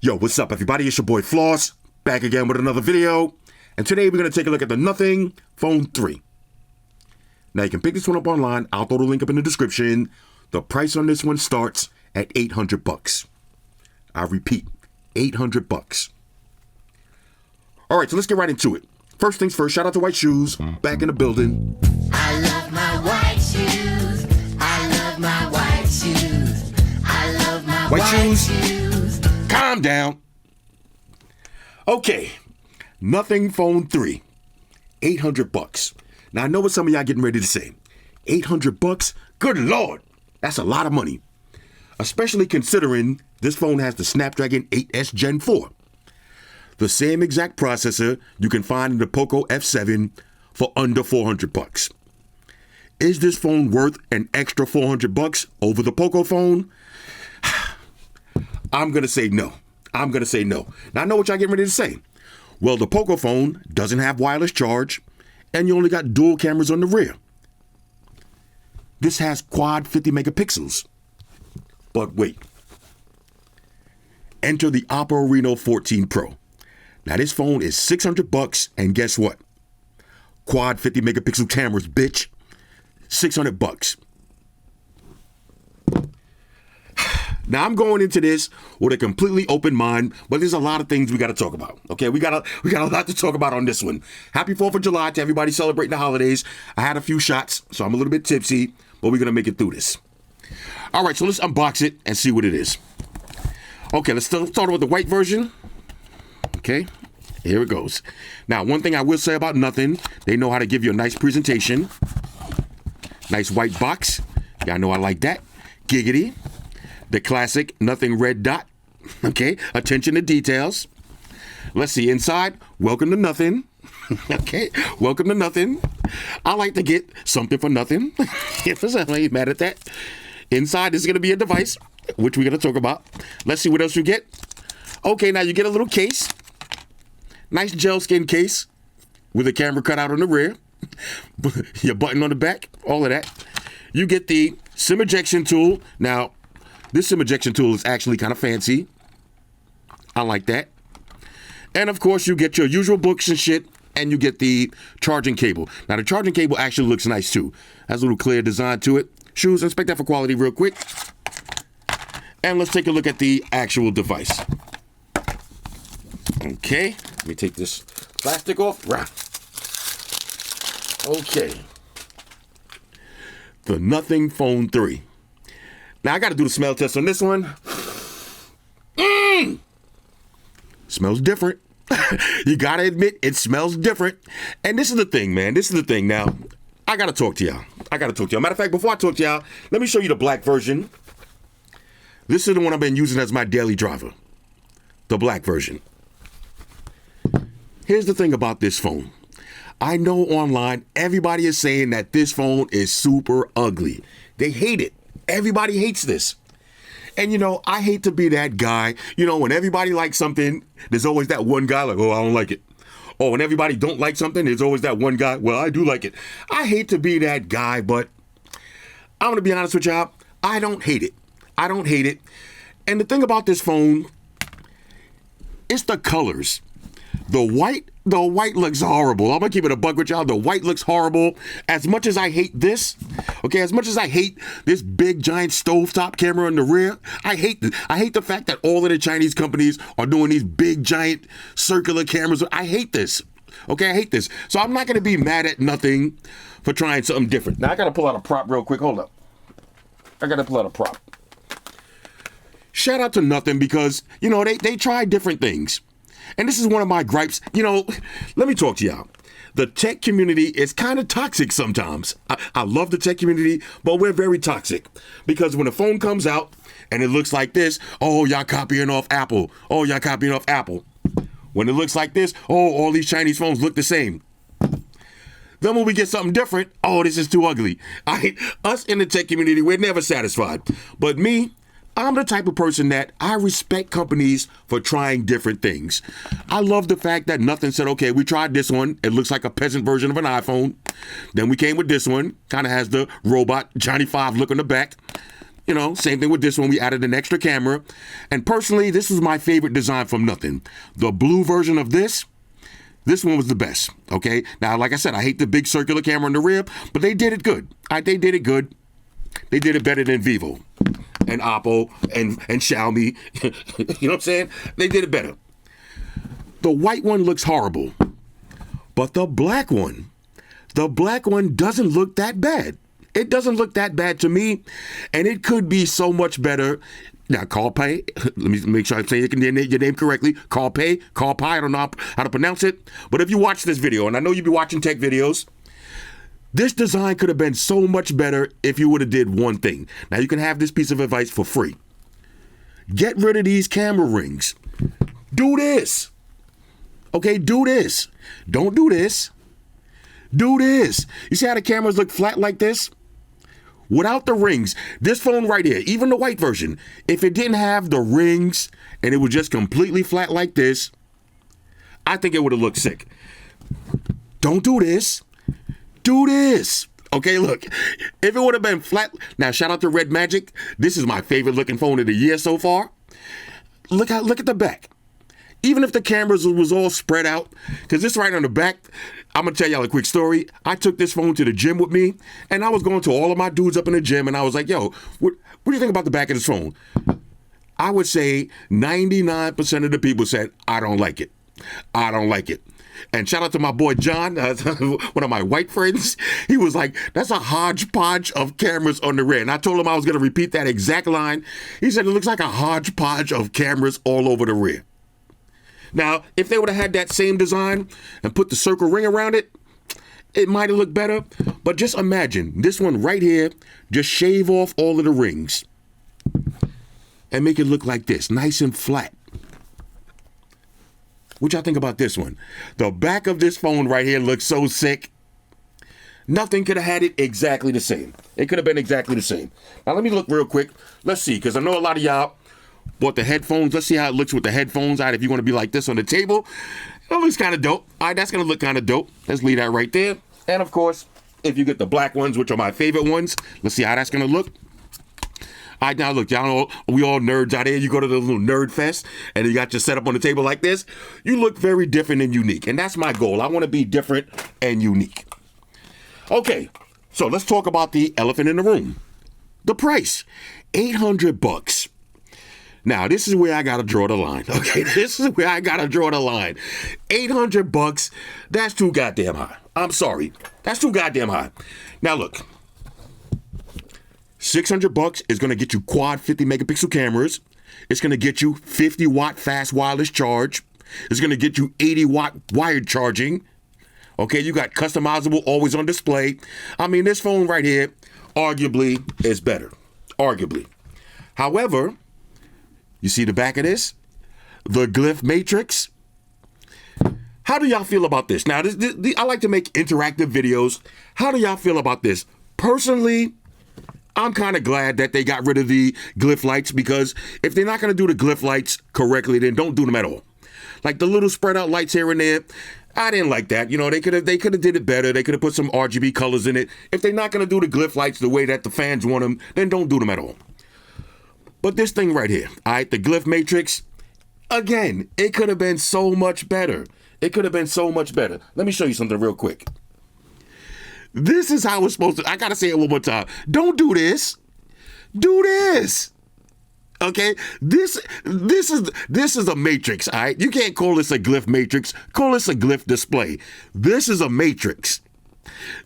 Yo, what's up, everybody? It's your boy Floss, back again with another video. And today we're going to take a look at the Nothing Phone 3. Now, you can pick this one up online. I'll throw the link up in the description. The price on this one starts at $800. I repeat, $800. All right, so let's get right into it. First things first, shout out to White Shoes, back in the building. I love my white shoes. I love my white shoes. I love my white shoes. Calm down. Okay, Nothing Phone 3, $800. Now I know what some of y'all getting ready to say. $800? Good Lord, that's a lot of money. Especially considering this phone has the Snapdragon 8S Gen 4. The same exact processor you can find in the Poco F7 for under $400. Is this phone worth an extra $400 over the Poco phone? I'm going to say no. I'm going to say no. Now, I know what y'all getting ready to say. Well, the Poco phone doesn't have wireless charge, and you only got dual cameras on the rear. This has quad 50 megapixels. But wait. Enter the Oppo Reno 14 Pro. Now, this phone is $600, and guess what? Quad 50 megapixel cameras, bitch. $600. Now, I'm going into this with a completely open mind, but there's a lot of things we got to talk about. Okay, we got a lot to talk about on this one. Happy 4th of July to everybody celebrating the holidays. I had a few shots, so I'm a little bit tipsy, but we're going to make it through this. All right, so let's unbox it and see what it is. Okay, let's start with the white version. Okay, here it goes. Now, one thing I will say about Nothing, they know how to give you a nice presentation. Nice white box. Y'all know I like that. Giggity. The classic Nothing red dot. Okay, attention to details. Let's see inside. Welcome to Nothing. Okay, welcome to Nothing. I like to get something for nothing. If somebody mad at that. Inside is going to be a device, which we're going to talk about. Let's see what else you get. Okay, now you get a little case. Nice gel skin case with a camera cut out on the rear. Your button on the back, all of that. You get the SIM ejection tool. Now, this SIM ejection tool is actually kind of fancy. I like that. And of course, you get your usual books and shit, and you get the charging cable. Now, the charging cable actually looks nice too. Has a little clear design to it. Shoes, inspect that for quality real quick. And let's take a look at the actual device. Okay, let me take this plastic off. Okay. The Nothing Phone 3. Now, I got to do the smell test on this one. Smells different. You got to admit, it smells different. And this is the thing, man. This is the thing. Now, I got to talk to y'all. Matter of fact, before I talk to y'all, let me show you the black version. This is the one I've been using as my daily driver. The black version. Here's the thing about this phone. I know online, everybody is saying that this phone is super ugly. They hate it. Everybody hates this. And, you know, I hate to be that guy. You know, when everybody likes something, there's always that one guy like, oh, I don't like it. Or when everybody don't like something, there's always that one guy, well, I do like it. I hate to be that guy, but I'm going to be honest with y'all. I don't hate it. I don't hate it. And the thing about this phone, it's the colors. The white looks horrible. I'm gonna keep it a buck with y'all. The white looks horrible. As much as I hate this, okay, as much as I hate this big giant stovetop camera in the rear, I hate the fact that all of the Chinese companies are doing these big giant circular cameras. I hate this. Okay, I hate this. So I'm not gonna be mad at Nothing for trying something different. Now I gotta pull out a prop real quick. Hold up. I gotta pull out a prop. Shout out to Nothing because, you know, they try different things. And this is one of my gripes. You know, let me talk to y'all. The tech community is kind of toxic sometimes. I love the tech community, but we're very toxic. Because when a phone comes out and it looks like this, oh, y'all copying off Apple. Oh, y'all copying off Apple. When it looks like this, oh, all these Chinese phones look the same. Then when we get something different, oh, this is too ugly. Us in the tech community, we're never satisfied. But me, I'm the type of person that I respect companies for trying different things. I love the fact that Nothing said, okay, we tried this one. It looks like a peasant version of an iPhone. Then we came with this one. Kind of has the robot Johnny 5 look on the back. You know, same thing with this one. We added an extra camera. And personally, this was my favorite design from nothing. The blue version of this one was the best, okay? Now, like I said, I hate the big circular camera in the rear, but they did it good. They did it good. They did it better than Vivo and Oppo and Xiaomi. You know what I'm saying? They did it better. The white one looks horrible, but the black one doesn't look that bad. It doesn't look that bad to me, and it could be so much better. Now, Carpe, let me make sure I'm saying your name correctly. Carpe, I don't know how to pronounce it. But if you watch this video, and I know you be watching tech videos, this design could have been so much better if you would have did one thing. Now, you can have this piece of advice for free. Get rid of these camera rings. Do this. Okay, do this. Don't do this. Do this. You see how the cameras look flat like this? Without the rings, this phone right here, even the white version, if it didn't have the rings and it was just completely flat like this, I think it would have looked sick. Don't do this. Do this. Okay, look, if it would have been flat. Now, shout out to Red Magic. This is my favorite looking phone of the year so far. Look at the back. Even if the cameras was all spread out, because this right on the back, I'm going to tell y'all a quick story. I took this phone to the gym with me, and I was going to all of my dudes up in the gym, and I was like, yo, what do you think about the back of this phone? I would say 99% of the people said, I don't like it. I don't like it. And shout out to my boy John, one of my white friends. He was like, that's a hodgepodge of cameras on the rear. And I told him I was going to repeat that exact line. He said, it looks like a hodgepodge of cameras all over the rear. Now, if they would have had that same design and put the circle ring around it, it might have looked better. But just imagine this one right here, just shave off all of the rings and make it look like this, nice and flat. What y'all think about this one? The back of this phone right here looks so sick. Nothing could have had it exactly the same. It could have been exactly the same. Now, let me look real quick. Let's see, because I know a lot of y'all bought the headphones. Let's see how it looks with the headphones out. If you're going to be like this on the table, it looks kind of dope. All right, that's going to look kind of dope. Let's leave that right there. And of course, if you get the black ones, which are my favorite ones, let's see how that's going to look. All right, now look, y'all know we all nerds out here. You go to the little nerd fest and you got your setup on the table like this. You look very different and unique. And that's my goal. I want to be different and unique. Okay, so let's talk about the elephant in the room. The price, $800. Now, this is where I got to draw the line, okay? This is where I got to draw the line. $800, that's too goddamn high. I'm sorry. That's too goddamn high. Now, look. $600 is going to get you quad 50 megapixel cameras. It's going to get you 50 watt fast wireless charge. It's going to get you 80 watt wired charging. Okay, you got customizable, always on display. I mean, this phone right here, arguably, is better. Arguably. However, you see the back of this? The Glyph matrix. How do y'all feel about this? Now, I like to make interactive videos. How do y'all feel about this? Personally, I'm kind of glad that they got rid of the Glyph lights, because if they're not going to do the Glyph lights correctly, then don't do them at all. Like the little spread out lights here and there, I didn't like that. You know, they could have did it better. They could have put some RGB colors in it. If they're not going to do the Glyph lights the way that the fans want them, then don't do them at all. But this thing right here, all right, the Glyph matrix, again, it could have been so much better. It could have been so much better. Let me show you something real quick. This is how it's supposed to. I gotta say it one more time. Don't do this. Do this. Okay. This is a matrix. All right. You can't call this a Glyph matrix. Call this a Glyph display. This is a matrix.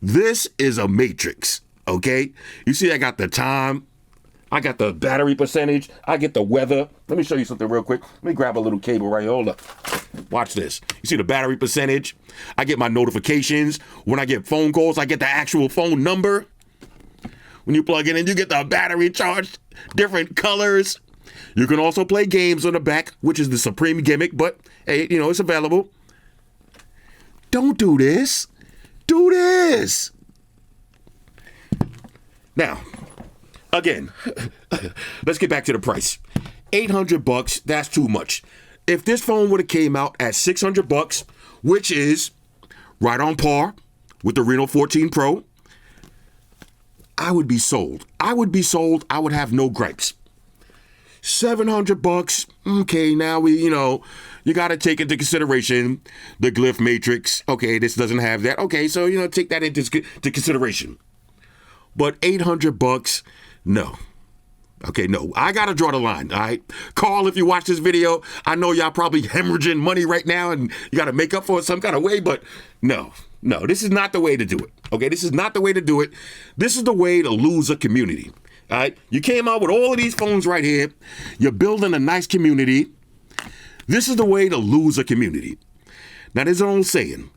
This is a matrix. Okay. You see, I got the time. I got the battery percentage. I get the weather. Let me show you something real quick. Let me grab a little cable right here. Hold up. Watch this. You see the battery percentage? I get my notifications. When I get phone calls, I get the actual phone number. When you plug it in, you get the battery charged, different colors. You can also play games on the back, which is the supreme gimmick, but hey, you know, it's available. Don't do this. Do this. Now, again, let's get back to the price. $800, that's too much. If this phone would have came out at $600, which is right on par with the Reno 14 Pro, I would be sold. I would be sold. I would have no gripes. $700. Okay, now you got to take into consideration the Glyph matrix. Okay, this doesn't have that. Okay, so take that into consideration. But $800, no. Okay, no, I got to draw the line, all right? Carl, if you watch this video, I know y'all probably hemorrhaging money right now and you got to make up for it some kind of way, but no, this is not the way to do it, okay? This is not the way to do it. This is the way to lose a community, all right? You came out with all of these phones right here. You're building a nice community. This is the way to lose a community. Now, there's an old saying,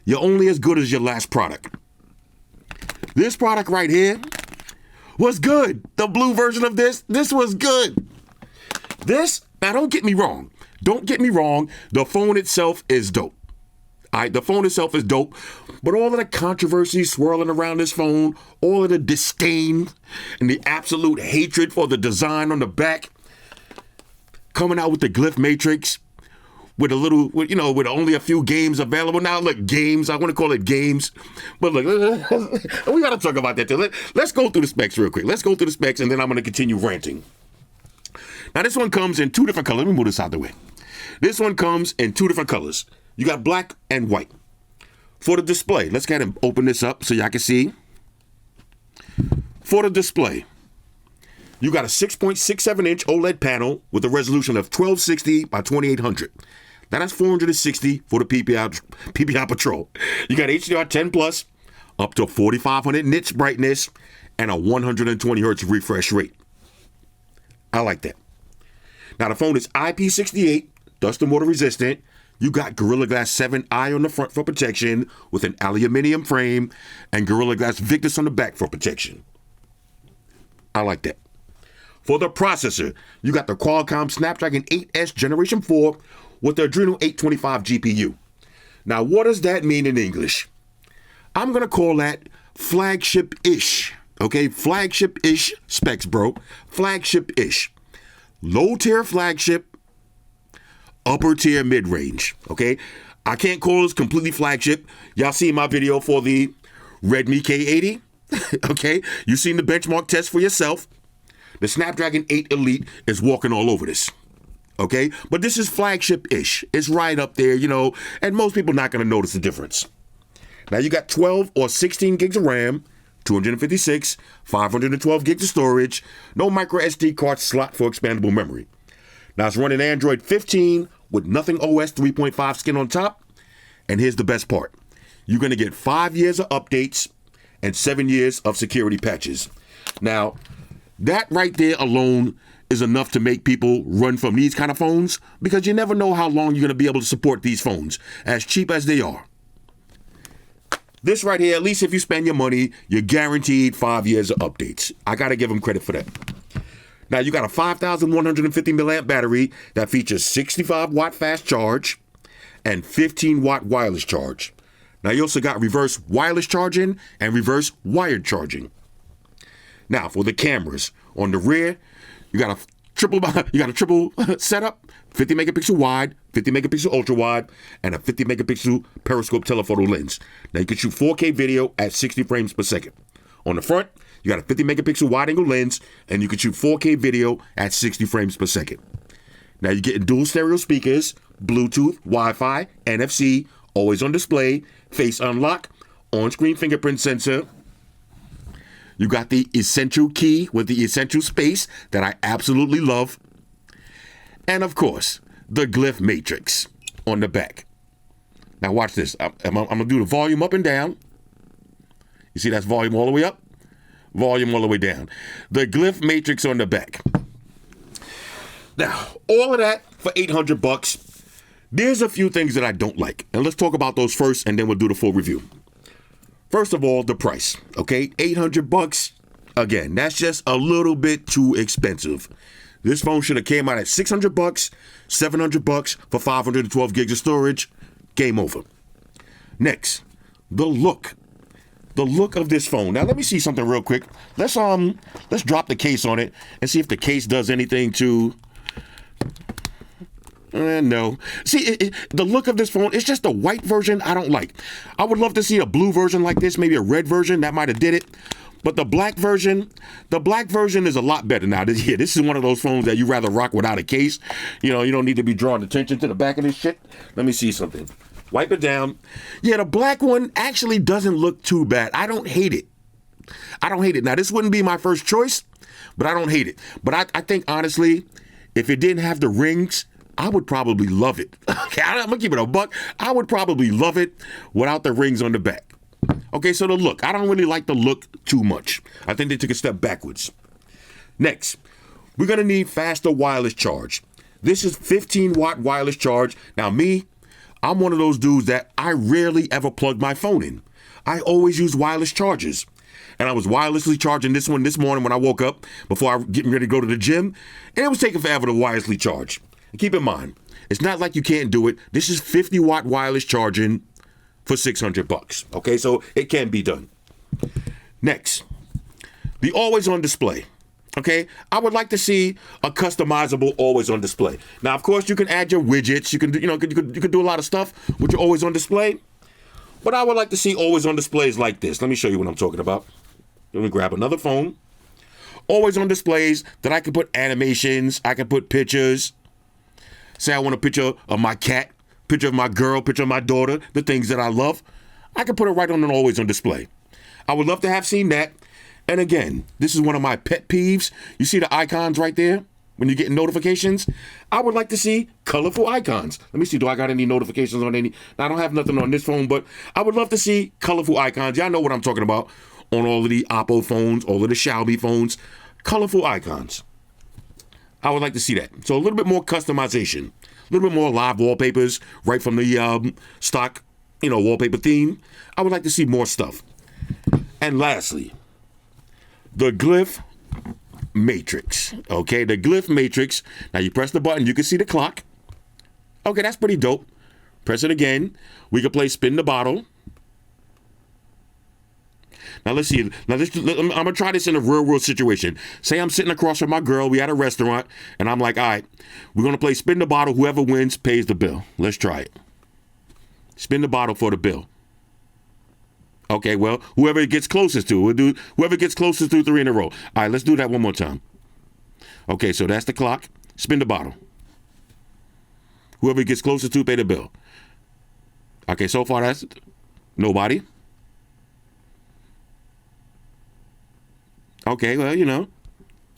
you're only as good as your last product. This product right here was good. The blue version of this was good. Now don't get me wrong. The phone itself is dope. All right, the phone itself is dope. But all of the controversy swirling around this phone, all of the disdain and the absolute hatred for the design on the back, coming out with the Glyph matrix, with only a few games available. Now, look, games, I want to call it games. But look, we got to talk about that too. Let's go through the specs real quick. Let's go through the specs, and then I'm going to continue ranting. Now, this one comes in two different colors. Let me move this out of the way. This one comes in two different colors. You got black and white. For the display, let's go ahead and open this up so y'all can see. For the display, you got a 6.67-inch OLED panel with a resolution of 1260 by 2800. Now that's 460 for the PPI Patrol. You got HDR10 Plus, up to 4500 nits brightness, and a 120 hertz refresh rate. I like that. Now the phone is IP68, dust and water resistant. You got Gorilla Glass 7i on the front for protection with an aluminum frame and Gorilla Glass Victus on the back for protection. I like that. For the processor, you got the Qualcomm Snapdragon 8S Generation 4 with the Adreno 825 GPU. Now, what does that mean in English? I'm going to call that flagship-ish. Okay, flagship-ish specs, bro. Flagship-ish. Low-tier flagship, upper-tier mid-range. Okay, I can't call this completely flagship. Y'all seen my video for the Redmi K80? Okay, you seen the benchmark test for yourself. The Snapdragon 8 Elite is walking all over this, okay? But this is flagship-ish. It's right up there, and most people not going to notice the difference. Now, you got 12 or 16 gigs of RAM, 256, 512 gigs of storage, no micro SD card slot for expandable memory. Now, it's running Android 15 with Nothing OS 3.5 skin on top. And here's the best part. You're going to get 5 years of updates and 7 years of security patches. Now, that right there alone is enough to make people run from these kind of phones because you never know how long you're going to be able to support these phones, as cheap as they are. This right here, at least if you spend your money, you're guaranteed 5 years of updates. I got to give them credit for that. Now, you got a 5,150 milliamp battery that features 65 watt fast charge and 15 watt wireless charge. Now, you also got reverse wireless charging and reverse wired charging. Now, for the cameras, on the rear, you got a triple setup, 50 megapixel wide, 50 megapixel ultra wide, and a 50 megapixel periscope telephoto lens. Now, you can shoot 4K video at 60 frames per second. On the front, you got a 50 megapixel wide angle lens, and you can shoot 4K video at 60 frames per second. Now, you're getting dual stereo speakers, Bluetooth, Wi-Fi, NFC, always on display, face unlock, on-screen fingerprint sensor. You got the essential key with the essential space that I absolutely love. And of course, the Glyph matrix on the back. Now watch this. I'm going to do the volume up and down. You see that's volume all the way up, volume all the way down. The Glyph matrix on the back. Now, all of that for $800. There's a few things that I don't like. And let's talk about those first, and then we'll do the full review. First of all, the price, okay? $800. Again, that's just a little bit too expensive. This phone should have came out at $600, $700 for 512 gigs of storage. Game over. Next, the look. The look of this phone. Now, let me see something real quick. Let's drop the case on it and see if the case does anything to... No. See, the look of this phone, it's just a white version I don't like. I would love to see a blue version like this, maybe a red version. That might have did it. But the black version is a lot better. Now, this is one of those phones that you rather rock without a case. You know, you don't need to be drawing attention to the back of this shit. Let me see something. Wipe it down. Yeah, the black one actually doesn't look too bad. I don't hate it. Now, this wouldn't be my first choice, but I don't hate it. But I think, honestly, if it didn't have the rings, I would probably love it. Okay, I'm going to keep it a buck. I would probably love it without the rings on the back. Okay, so the look. I don't really like the look too much. I think they took a step backwards. Next, we're going to need faster wireless charge. This is 15-watt wireless charge. Now, I'm one of those dudes that I rarely ever plug my phone in. I always use wireless chargers. And I was wirelessly charging this one this morning when I woke up before I was getting ready to go to the gym. And it was taking forever to wirelessly charge. And keep in mind, it's not like you can't do it. This is 50-watt wireless charging for $600. Okay, so it can be done. Next, the always on display. Okay, I would like to see a customizable always on display. Now, of course, you can add your widgets. You can do a lot of stuff with your always on display. But I would like to see always on displays like this. Let me show you what I'm talking about. Let me grab another phone. Always on displays that I can put animations. I can put pictures. Say I want a picture of my cat, picture of my girl, picture of my daughter, the things that I love. I can put it right on an always on display. I would love to have seen that. And again, this is one of my pet peeves. You see the icons right there when you're getting notifications? I would like to see colorful icons. Let me see, do I got any notifications on any? Now, I don't have nothing on this phone, but I would love to see colorful icons. Y'all know what I'm talking about on all of the Oppo phones, all of the Xiaomi phones. Colorful icons. I would like to see that. So a little bit more customization, a little bit more live wallpapers right from the stock, wallpaper theme. I would like to see more stuff. And lastly, the Glyph matrix. Okay, the Glyph matrix. Now you press the button, you can see the clock. Okay, that's pretty dope. Press it again. We can play spin the bottle. Now let's see. I'm gonna try this in a real world situation. Say I'm sitting across from my girl. We at a restaurant, and I'm like, all right, we're gonna play spin the bottle. Whoever wins pays the bill. Let's try it. Spin the bottle for the bill. Okay, well, whoever it gets closest to, we'll do whoever gets closest to 3 in a row. All right, let's do that one more time. Okay, so that's the clock. Spin the bottle. Whoever gets closest to, pay the bill. Okay, so far that's nobody. Okay, well,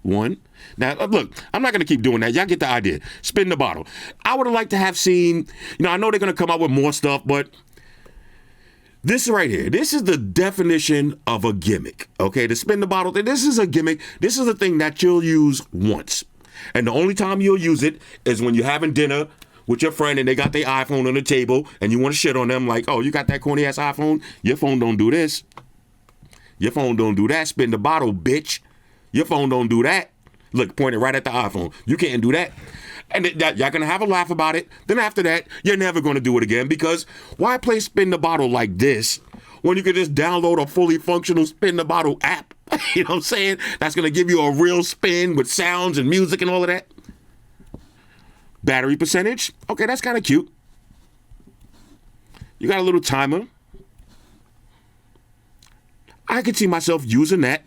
one. Now, look, I'm not going to keep doing that. Y'all get the idea. Spin the bottle. I would have liked to have seen, I know they're going to come out with more stuff, but this right here, this is the definition of a gimmick. Okay, to spin the bottle, this is a gimmick. This is a thing that you'll use once. And the only time you'll use it is when you're having dinner with your friend and they got their iPhone on the table and you want to shit on them like, oh, you got that corny ass iPhone? Your phone don't do this. Your phone don't do that. Spin the bottle, bitch. Your phone don't do that. Look, point it right at the iPhone. You can't do that. And y'all going to have a laugh about it. Then after that, you're never going to do it again because why play spin the bottle like this when you can just download a fully functional spin the bottle app? You know what I'm saying? That's going to give you a real spin with sounds and music and all of that. Battery percentage. Okay, that's kind of cute. You got a little timer. I could see myself using that.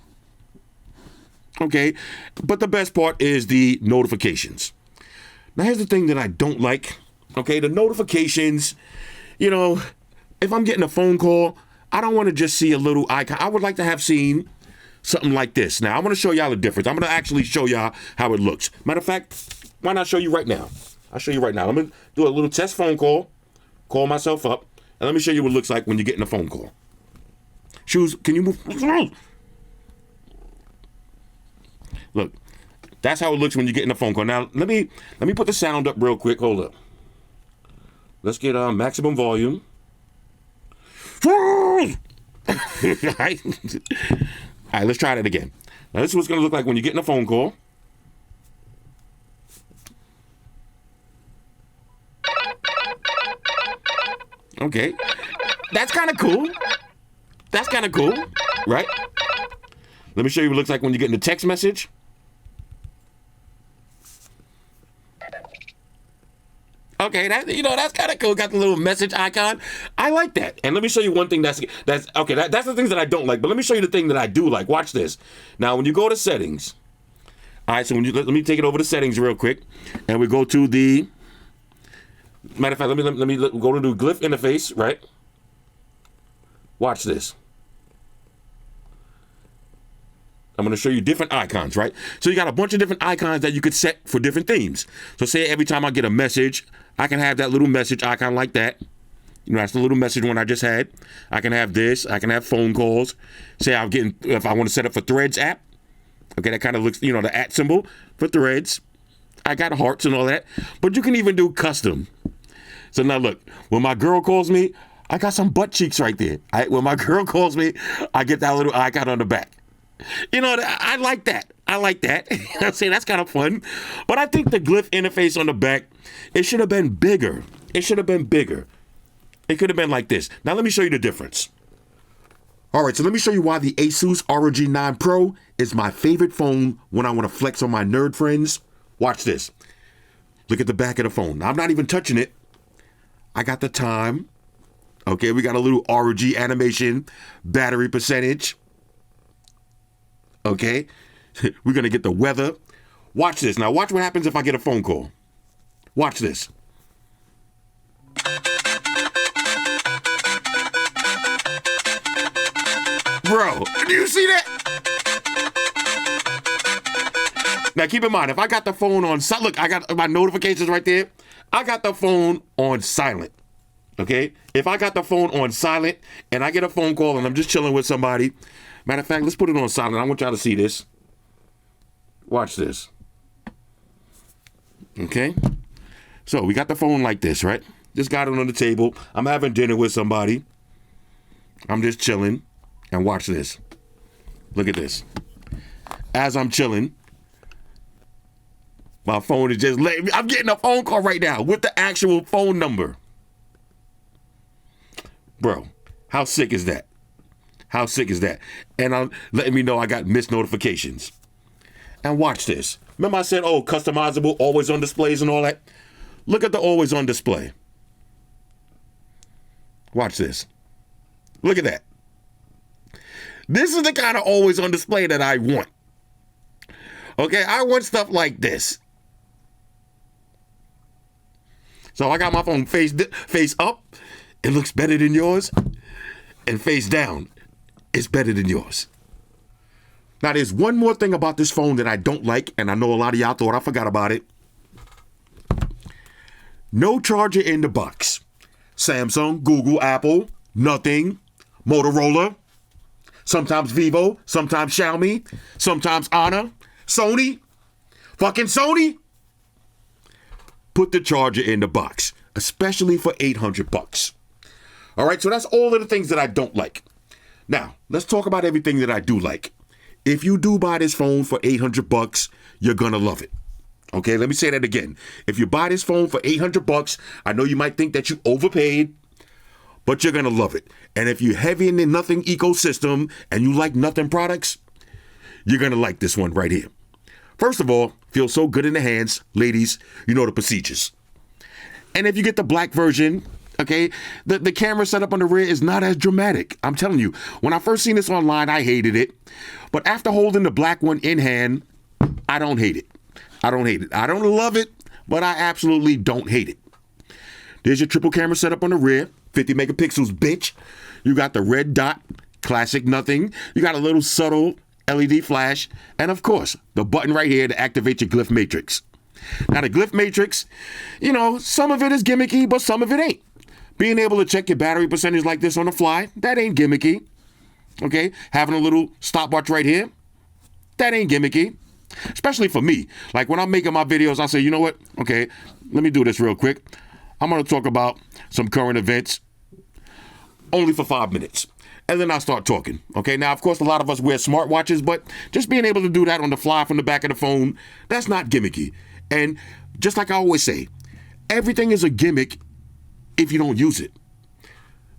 Okay, but the best part is the notifications. Now, here's the thing that I don't like. Okay, the notifications, if I'm getting a phone call, I don't want to just see a little icon. I would like to have seen something like this. Now, I want to show y'all the difference. I'm going to actually show y'all how it looks. Matter of fact, why not show you right now? I'll show you right now. I'm going to do a little test phone call, call myself up, and let me show you what it looks like when you're getting a phone call. Shoes, can you move? Look, that's how it looks when you're getting a phone call. Now, let me put the sound up real quick. Hold up. Let's get maximum volume. All right, let's try that again. Now, this is what's going to look like when you're getting a phone call. Okay, that's kind of cool. That's kind of cool, right? Let me show you what it looks like when you're getting a text message. Okay, that's kind of cool. Got the little message icon. I like that. And let me show you one thing that's okay. That's the things that I don't like. But let me show you the thing that I do like. Watch this. Now, when you go to settings, all right. So let me take it over to settings real quick, and we go to the. Matter of fact, let me go to the Glyph interface. Right. Watch this. I'm going to show you different icons, right? So you got a bunch of different icons that you could set for different themes. So say every time I get a message, I can have that little message icon like that. That's the little message one I just had. I can have this. I can have phone calls. Say if I want to set up for Threads app. Okay, that kind of looks, the @ symbol for Threads. I got hearts and all that. But you can even do custom. So now look, when my girl calls me, I got some butt cheeks right there. When my girl calls me, I get that little icon on the back. I like that. I like that. I'm saying that's kind of fun. But I think the Glyph interface on the back, it should have been bigger. It should have been bigger. It could have been like this. Now let me show you the difference. All right, so let me show you why the Asus ROG 9 Pro is my favorite phone when I want to flex on my nerd friends. Watch this. Look at the back of the phone. Now, I'm not even touching it. I got the time. Okay, we got a little ROG animation, battery percentage. Okay, we're going to get the weather. Watch this. Now, watch what happens if I get a phone call. Watch this. Bro, do you see that? Now, keep in mind, if I got the phone on silent, look, I got my notifications right there. I got the phone on silent. Okay, if I got the phone on silent and I get a phone call and I'm just chilling with somebody, matter of fact, let's put it on silent. I want y'all to see this. Watch this. Okay, so we got the phone like this, right? Just got it on the table. I'm having dinner with somebody. I'm just chilling, and watch this. Look at this. As I'm chilling, my phone is just letting me. I'm getting a phone call right now with the actual phone number. Bro, how sick is that? How sick is that? And I'm letting me know I got missed notifications. And watch this. Remember I said, customizable, always on displays and all that? Look at the always on display. Watch this. Look at that. This is the kind of always on display that I want. Okay, I want stuff like this. So I got my phone face up. It looks better than yours. And face down, it's better than yours. Now, there's one more thing about this phone that I don't like, and I know a lot of y'all thought I forgot about it. No charger in the box. Samsung, Google, Apple, nothing. Motorola, sometimes Vivo, sometimes Xiaomi, sometimes Honor, Sony, fucking Sony. Put the charger in the box, especially for $800. All right, so that's all of the things that I don't like. Now, let's talk about everything that I do like. If you do buy this phone for $800, you're gonna love it. Okay, let me say that again. If you buy this phone for $800, I know you might think that you overpaid, but you're gonna love it. And if you're heavy in the Nothing ecosystem and you like Nothing products, you're gonna like this one right here. First of all, feels so good in the hands. Ladies, you know the procedures. And if you get the black version, okay, the camera setup on the rear is not as dramatic. I'm telling you, when I first seen this online, I hated it. But after holding the black one in hand, I don't hate it. I don't hate it. I don't love it, but I absolutely don't hate it. There's your triple camera setup on the rear, 50 megapixels, bitch. You got the red dot, classic Nothing. You got a little subtle LED flash, and of course, the button right here to activate your Glyph matrix. Now, the Glyph matrix, some of it is gimmicky, but some of it ain't. Being able to check your battery percentage like this on the fly, that ain't gimmicky. Okay, having a little stopwatch right here, that ain't gimmicky. Especially for me. Like when I'm making my videos, I say, you know what? Okay, let me do this real quick. I'm going to talk about some current events only for 5 minutes. And then I'll start talking. Okay, now, of course, a lot of us wear smartwatches, but just being able to do that on the fly from the back of the phone, that's not gimmicky. And just like I always say, everything is a gimmick if you don't use it.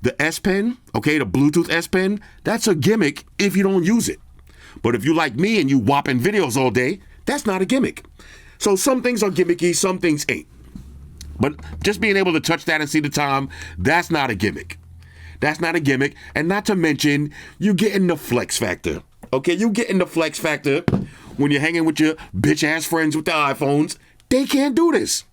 The S Pen, okay, the Bluetooth S Pen, that's a gimmick if you don't use it. But if you like me and you whopping videos all day, that's not a gimmick. So some things are gimmicky, some things ain't. But just being able to touch that and see the time, that's not a gimmick. That's not a gimmick. And not to mention, you getting the flex factor. Okay, you getting the flex factor when you're hanging with your bitch-ass friends with the iPhones. They can't do this.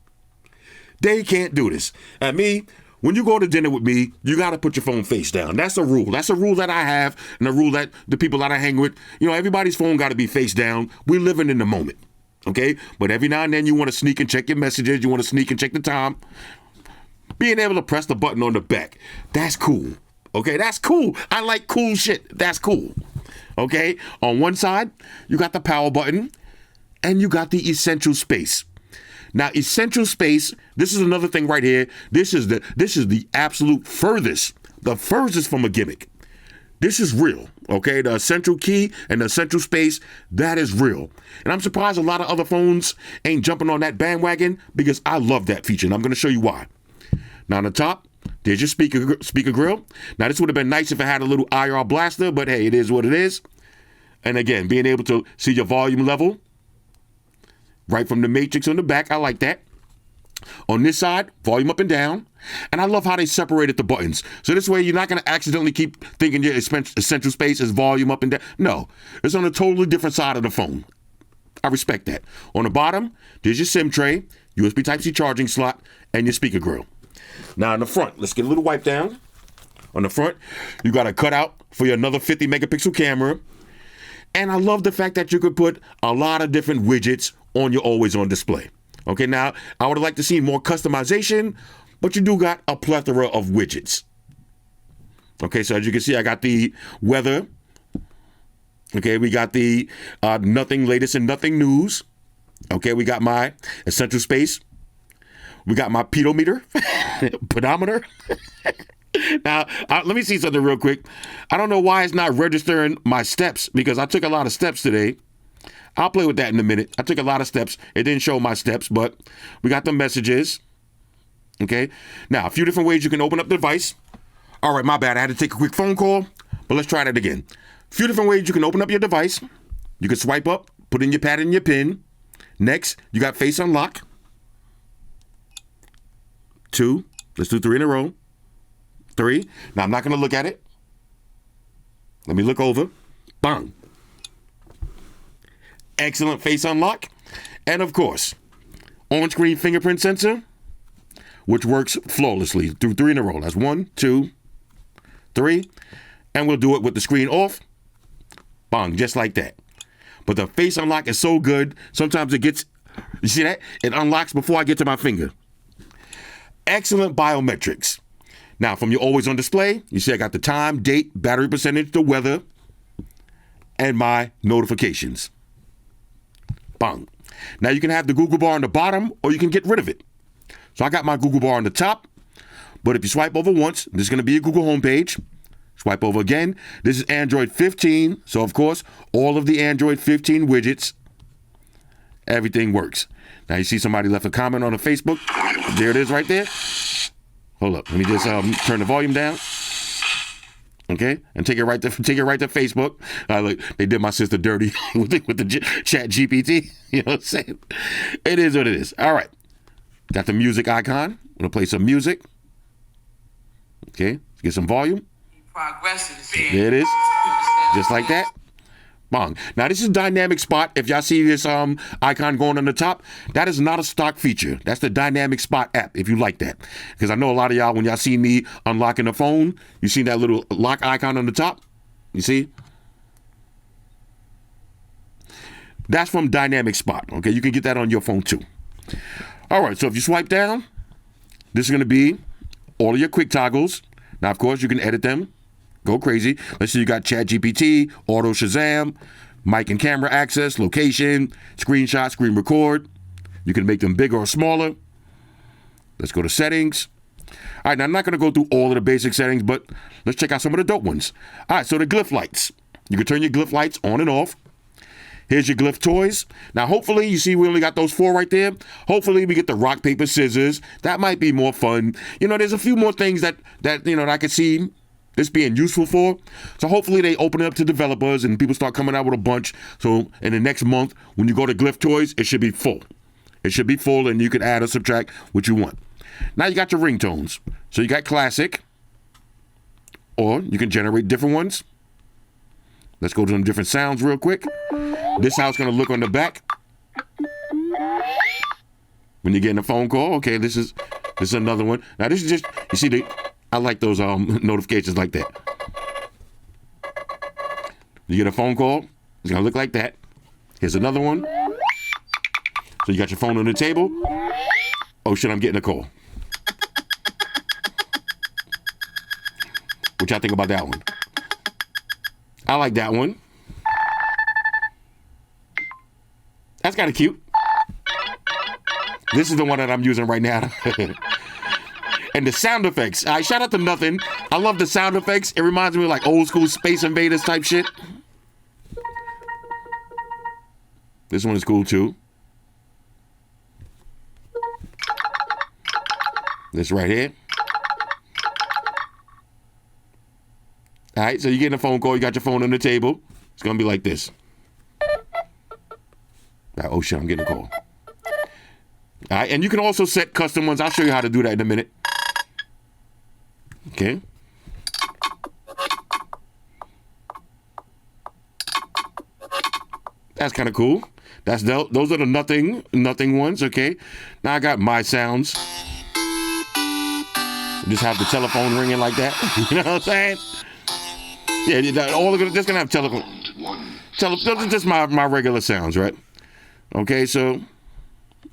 They can't do this. And me, when you go to dinner with me, you got to put your phone face down. That's a rule. That's a rule that I have and a rule that the people that I hang with, everybody's phone got to be face down. We're living in the moment. Okay? But every now and then you want to sneak and check your messages. You want to sneak and check the time. Being able to press the button on the back, that's cool. Okay? That's cool. I like cool shit. That's cool. Okay? On one side, you got the power button and you got the essential space. Now, essential space, this is another thing right here. This is the absolute furthest from a gimmick. This is real, okay? The essential key and the essential space, that is real. And I'm surprised a lot of other phones ain't jumping on that bandwagon because I love that feature, and I'm going to show you why. Now, on the top, there's your speaker grill. Now, this would have been nice if it had a little IR blaster, but hey, it is what it is. And again, being able to see your volume level right from the matrix on the back, I like that. On this side, volume up and down. And I love how they separated the buttons. So this way, you're not going to accidentally keep thinking your essential space is volume up and down. No, it's on a totally different side of the phone. I respect that. On the bottom, there's your SIM tray, USB Type-C charging slot, and your speaker grill. Now in the front, let's get a little wipe down. On the front, you got a cutout for your another 50 megapixel camera. And I love the fact that you could put a lot of different widgets on your always on display. Okay, now I would like to see more customization, but you do got a plethora of widgets. Okay, so as you can see, I got the weather. Okay, we got the nothing latest and nothing news. Okay, we got my essential space. We got my pedometer, pedometer. Now, let me see something real quick. I don't know why it's not registering my steps because I took a lot of steps today. I'll play with that in a minute. I took a lot of steps. It didn't show my steps, but we got the messages. Okay. Now, a few different ways you can open up the device. All right, my bad. I had to take a quick phone call, but let's try that again. A few different ways you can open up your device. You can swipe up, put in your pad and your pin. Next, you got face unlock. 2. Let's do 3 in a row. 3. Now, I'm not going to look at it. Let me look over. Bang. Excellent face unlock. And of course, on-screen fingerprint sensor, which works flawlessly through 3 in a row. That's 1, 2, 3. And we'll do it with the screen off. Bang, just like that. But the face unlock is so good. Sometimes it gets, you see that? It unlocks before I get to my finger. Excellent biometrics. Now, from your always on display, you see I got the time, date, battery percentage, the weather, and my notifications. Bang. Now, you can have the Google bar on the bottom, or you can get rid of it. So I got my Google bar on the top, but if you swipe over once, this is going to be a Google homepage. Swipe over again. This is Android 15. So, of course, all of the Android 15 widgets, everything works. Now, you see somebody left a comment on the Facebook. There it is right there. Hold up. Let me just turn the volume down. Okay, and take it right to Facebook. Look, they did my sister dirty with the chat GPT. You know what I'm saying? It is what it is. All right. Got the music icon. I'm gonna play some music. Okay, let's get some volume. There it is. Just like that. Bang. Now this is dynamic spot. If y'all see this icon going on the top, that is not a stock feature. That's the dynamic spot app if you like that. Because I know a lot of y'all, when y'all see me unlocking the phone, you see that little lock icon on the top? You see? That's from dynamic spot. Okay, you can get that on your phone too. All right, so if you swipe down, this is going to be all of your quick toggles. Now, of course, you can edit them. Go crazy. Let's see, you got Chat GPT, Auto Shazam, mic and camera access, location, screenshot, screen record. You can make them bigger or smaller. Let's go to settings. All right, now I'm not going to go through all of the basic settings, but let's check out some of the dope ones. All right, so the Glyph lights. You can turn your Glyph lights on and off. Here's your Glyph toys. Now, hopefully, you see we only got those 4 right there. Hopefully, we get the rock, paper, scissors. That might be more fun. You know, there's a few more things that I could see this being useful for. So hopefully they open it up to developers and people start coming out with a bunch. So in the next month, when you go to Glyph Toys, it should be full. It should be full and you can add or subtract what you want. Now you got your ringtones. So you got classic, or you can generate different ones. Let's go to some different sounds real quick. This is how it's going to look on the back. When you're getting a phone call, okay, this is another one. Now this is just, you see, I like those notifications like that. You get a phone call, it's gonna look like that. Here's another one. So you got your phone on the table. Oh shit, I'm getting a call. What y'all think about that one? I like that one. That's kind of cute. This is the one that I'm using right now. And the sound effects. I shout out to Nothing. I love the sound effects. It reminds me of like old school Space Invaders type shit. This one is cool too. This right here. All right, so you're getting a phone call. You got your phone on the table. It's going to be like this. Oh shit, I'm getting a call. All right, and you can also set custom ones. I'll show you how to do that in a minute. Okay. That's kind of cool. Those are the nothing ones. Okay. Now I got my sounds. Just have the telephone ringing like that. You know what I'm saying? Yeah, all of it. Just gonna have telephone. Those are just my regular sounds, right? Okay, so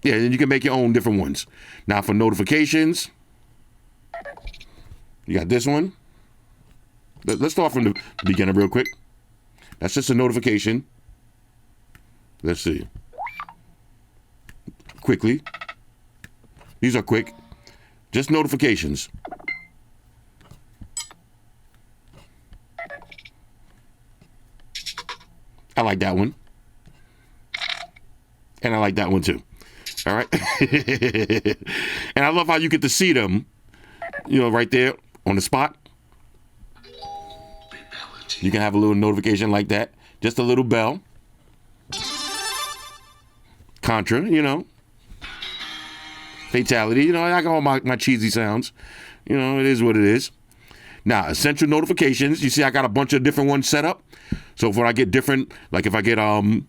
yeah, and you can make your own different ones. Now for notifications, you got this one. Let's start from the beginning real quick. That's just a notification. Let's see. Quickly. These are quick. Just notifications. I like that one. And I like that one too. All right. And I love how you get to see them, you know, right there on the spot. You can have a little notification like that. Just a little bell. Contra, you know. Fatality, you know, I got all my cheesy sounds. You know, it is what it is. Now, essential notifications. You see, I got a bunch of different ones set up. So when I get different, like if I get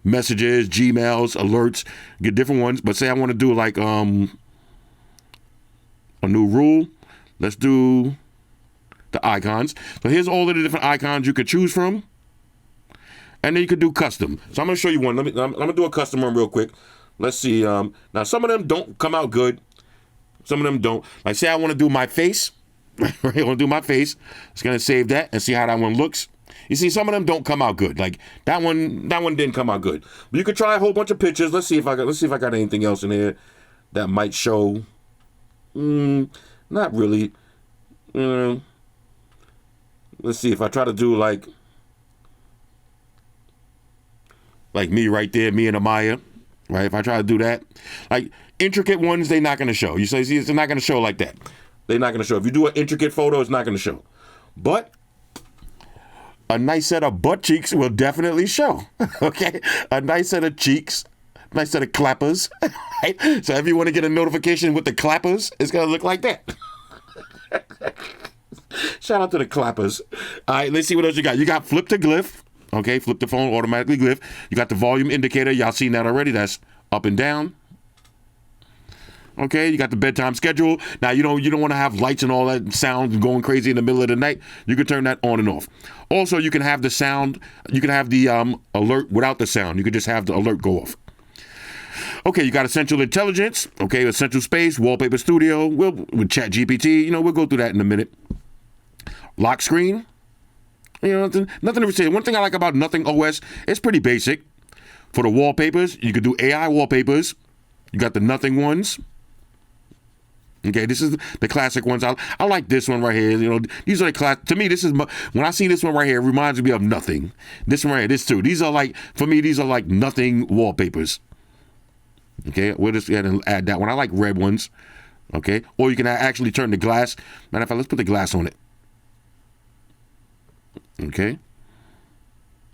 messages, Gmails, alerts, get different ones. But say I want to do like a new rule. Let's do the icons. So here's all of the different icons you could choose from. And then you could do custom. So I'm going to show you one. I'm going to do a custom one real quick. Let's see. Now, some of them don't come out good. Some of them don't. Like, say I want to do my face. I want to do my face. It's going to save that and see how that one looks. You see, some of them don't come out good. Like, that one didn't come out good. But you could try a whole bunch of pictures. Let's see if I got anything else in here that might show. Not really. Let's see if I try to do like me right there, me and Amaya. Right, if I try to do that, like intricate ones, they're not going to show. You say, see, it's not going to show like that. They're not going to show. If you do an intricate photo, it's not going to show. But a nice set of butt cheeks will definitely show. Okay, a nice set of cheeks, nice set of clappers. Right? So if you want to get a notification with the clappers, it's going to look like that. Shout out to the clappers. All right, let's see what else you got. You got flip to Glyph. Okay, flip the phone, automatically Glyph. You got the volume indicator. Y'all seen that already. That's up and down. Okay, you got the bedtime schedule. Now, you don't want to have lights and all that sound going crazy in the middle of the night. You can turn that on and off. Also, you can have the sound. You can have the alert without the sound. You can just have the alert go off. Okay, you got Essential Intelligence. Okay, Essential Space, Wallpaper Studio. With Chat GPT. You know, we'll go through that in a minute. Lock screen. You know, nothing to say. One thing I like about Nothing OS, it's pretty basic. For the wallpapers, you could do AI wallpapers. You got the Nothing ones. Okay, this is the classic ones. I like this one right here. You know, these are the class. To me, this is when I see this one right here, it reminds me of Nothing. This one right here, this too. These are like, for me, these are like Nothing wallpapers. Okay, we'll just go ahead and add that one. I like red ones. Okay, or you can actually turn the glass. Matter of fact, let's put the glass on it. Okay.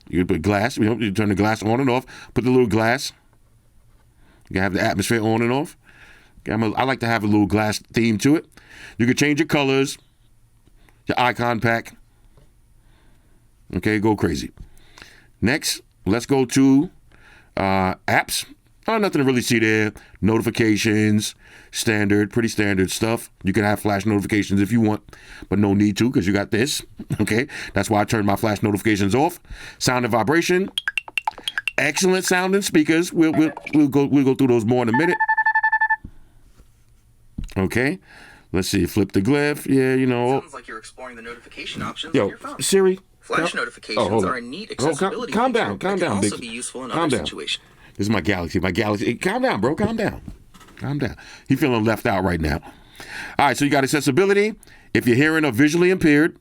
You put glass. You turn the glass on and off. Put the little glass. You can have the atmosphere on and off. I like to have a little glass theme to it. You can change your colors, your icon pack. Okay, go crazy. Next, let's go to apps. Oh, nothing to really see there. Notifications, pretty standard stuff. You can have flash notifications if you want, but no need to because you got this. Okay, that's why I turned my flash notifications off. Sound and vibration. Excellent sounding speakers. We'll go through those more in a minute. Okay, let's see. Flip the glyph. Yeah, you know. Sounds like you're exploring the notification options Yo, on your phone. Siri. Flash notifications are a neat accessibility calm feature down, that can also be useful in other situations. This is my Galaxy. Calm down, bro. Calm down. He feeling left out right now. All right, so you got accessibility. If you're hearing or visually impaired,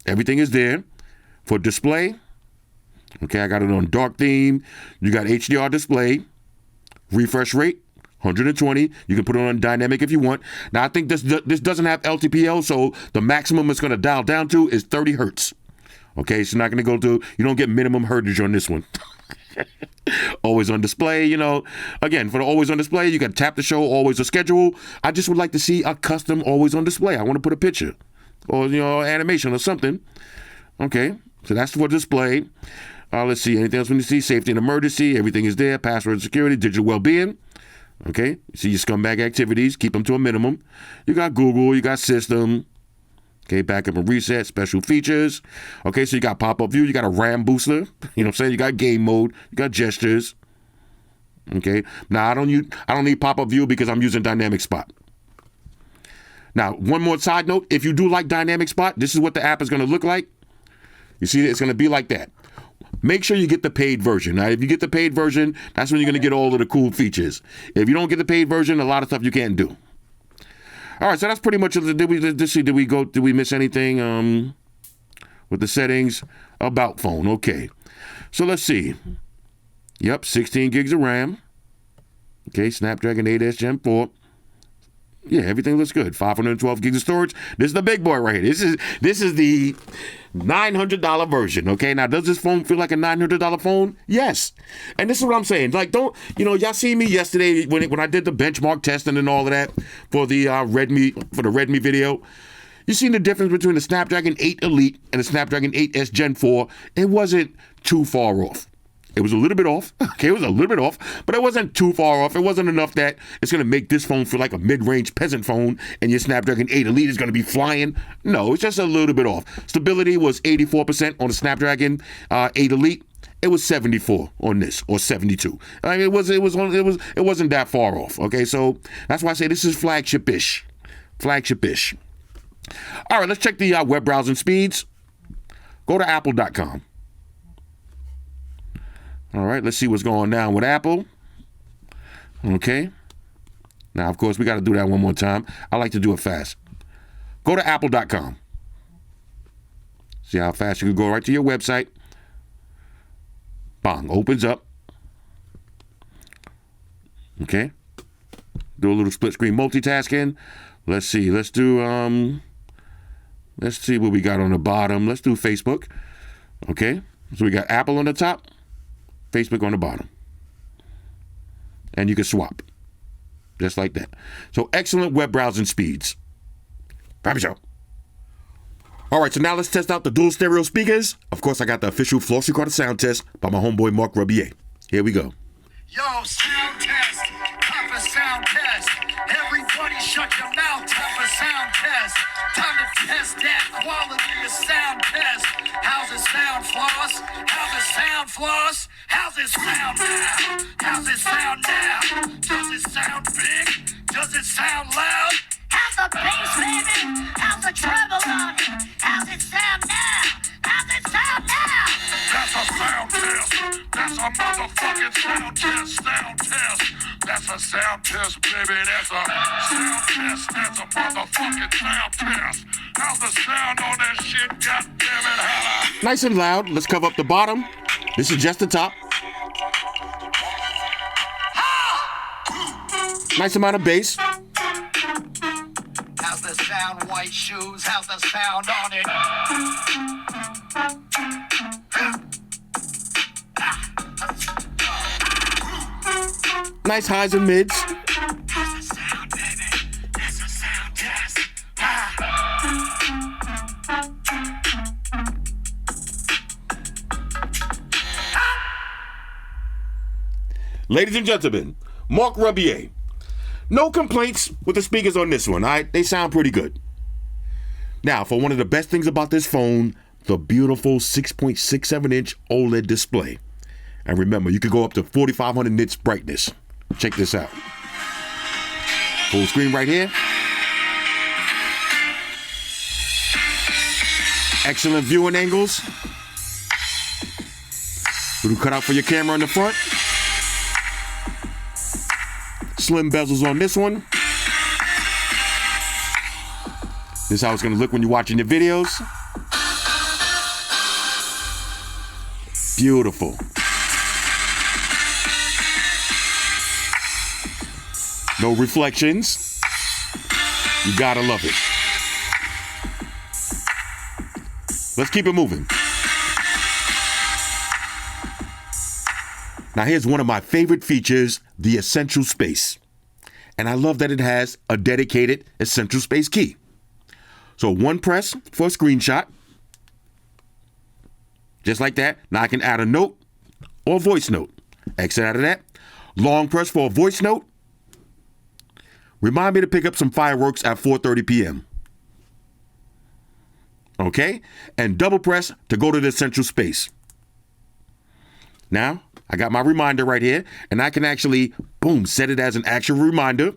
everything is there. For display, okay, I got it on dark theme. You got HDR display. Refresh rate, 120. You can put it on dynamic if you want. Now, I think this doesn't have LTPO, so the maximum it's going to dial down to is 30 hertz. Okay, so not going to go to, you don't get minimum hertage on this one. Always on display, you know. Again, for the always on display, you can tap the show, always a schedule. I just would like to see a custom always on display. I want to put a picture or, you know, animation or something. Okay, so that's for display. Let's see, anything else we need to see? Safety and emergency, everything is there. Password and security, digital well-being. Okay, see your scumbag activities, keep them to a minimum. You got Google, you got system. Okay, backup and reset, special features. Okay, so you got pop-up view, you got a RAM booster. You know what I'm saying? You got game mode, you got gestures. Okay, now I don't need pop-up view because I'm using dynamic spot. Now, one more side note, if you do like dynamic spot, this is what the app is going to look like. You see, it's going to be like that. Make sure you get the paid version. Now, if you get the paid version, that's when you're going to get all of the cool features. If you don't get the paid version, a lot of stuff you can't do. All right, so that's pretty much it. Did we miss anything with the settings? About phone. Okay. So let's see. Yep, 16 gigs of RAM. Okay, Snapdragon 8S Gen 4. Yeah, everything looks good. 512 gigs of storage. This is the big boy right here. This is the $900 version. Okay, now does this phone feel like a $900 phone? Yes. And this is what I'm saying. Like, y'all see me yesterday when I did the benchmark testing and all of that for the Redmi video. You seen the difference between the Snapdragon 8 Elite and the Snapdragon 8S Gen 4? It wasn't too far off. It was a little bit off. Okay, it was a little bit off, but it wasn't too far off. It wasn't enough that it's going to make this phone feel like a mid-range peasant phone and your Snapdragon 8 Elite is going to be flying. No, it's just a little bit off. Stability was 84% on the Snapdragon 8 Elite. It was 74 on this, or 72. I mean, it wasn't that far off. Okay, so that's why I say this is flagship-ish. Flagship-ish. All right, let's check the web browsing speeds. Go to apple.com. All right, let's see what's going down with Apple. Okay. Now, of course, we got to do that one more time. I like to do it fast. Go to apple.com. See how fast you can go right to your website. Bang, opens up. Okay. Do a little split screen multitasking. Let's see. Let's see what we got on the bottom. Let's do Facebook. Okay. So we got Apple on the top. Facebook on the bottom. And you can swap. Just like that. So excellent web browsing speeds. Happy show. All right, so now let's test out the dual stereo speakers. Of course, I got the official Flossy Carter sound test by my homeboy Mark Rubier. Here we go. Yo, sound test. Time for sound test. Everybody shut your mouth. Time for sound test. Time to test that quality of sound test. How's it sound, Floss? How's it sound, Floss? How's it sound now? How's it sound now? Does it sound big? Does it sound loud? How's the bass, baby? How's the treble on it? How's it sound now? How's it sound now? That's a sound test. That's a motherfucking sound test. Sound test. That's a sound test, baby. That's a sound test. That's a motherfucking sound test. How's the sound on that shit? God damn it, holla. Nice and loud. Let's cover up the bottom. This is just the top. Nice amount of bass. How's the sound, white shoes? How's the sound on it? Nice highs and mids. How's the sound, baby? Ladies and gentlemen, Mark Rebier. No complaints with the speakers on this one, all right? They sound pretty good. Now, for one of the best things about this phone, the beautiful 6.67-inch OLED display. And remember, you can go up to 4,500 nits brightness. Check this out. Full screen right here. Excellent viewing angles. Little cutout for your camera in the front. Slim bezels on this one. This is how it's going to look when you're watching your videos. Beautiful. No reflections. You gotta love it. Let's keep it moving. Now here's one of my favorite features, the essential space. And I love that it has a dedicated essential space key. So one press for a screenshot. Just like that. Now I can add a note or a voice note. Exit out of that. Long press for a voice note. Remind me to pick up some fireworks at 4:30 p.m. Okay? And double press to go to the essential space. Now, I got my reminder right here, and I can actually, boom, set it as an actual reminder.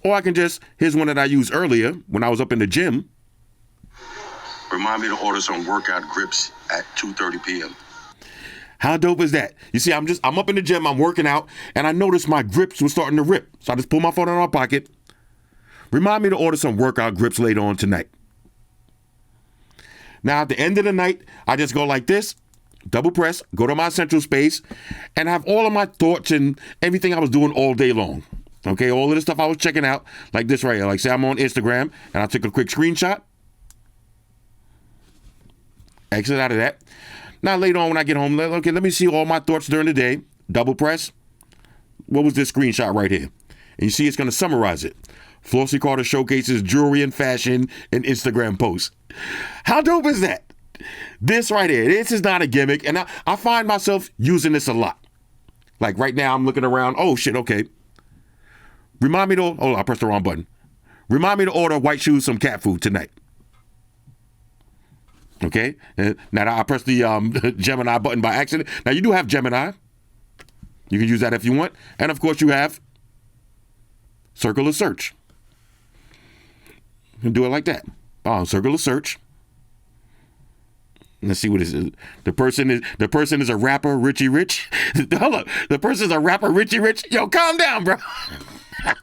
Or I can just, here's one that I used earlier when I was up in the gym. Remind me to order some workout grips at 2:30 p.m. How dope is that? You see, I'm up in the gym, I'm working out, and I noticed my grips were starting to rip. So I just pull my phone out of my pocket. Remind me to order some workout grips later on tonight. Now, at the end of the night, I just go like this, double press, go to my central space, and have all of my thoughts and everything I was doing all day long. Okay, all of the stuff I was checking out, like this right here. Like, say I'm on Instagram, and I took a quick screenshot. Exit out of that. Now, later on when I get home, okay, let me see all my thoughts during the day. Double press. What was this screenshot right here? And you see it's going to summarize it. Flossy Carter showcases jewelry and fashion in Instagram posts. How dope is that? This right here, this is not a gimmick. And I find myself using this a lot. Like right now, I'm looking around. Oh, shit, okay. Remind me to, oh, I pressed the wrong button. Remind me to order white shoes, some cat food tonight. Okay, now I pressed the Gemini button by accident. Now you do have Gemini. You can use that if you want. And of course you have circle of search. You can do it like that. Circle of search. Let's see what it is. The person is a rapper, Richie Rich. Hold up. The person is a rapper, Richie Rich. Yo, calm down, bro.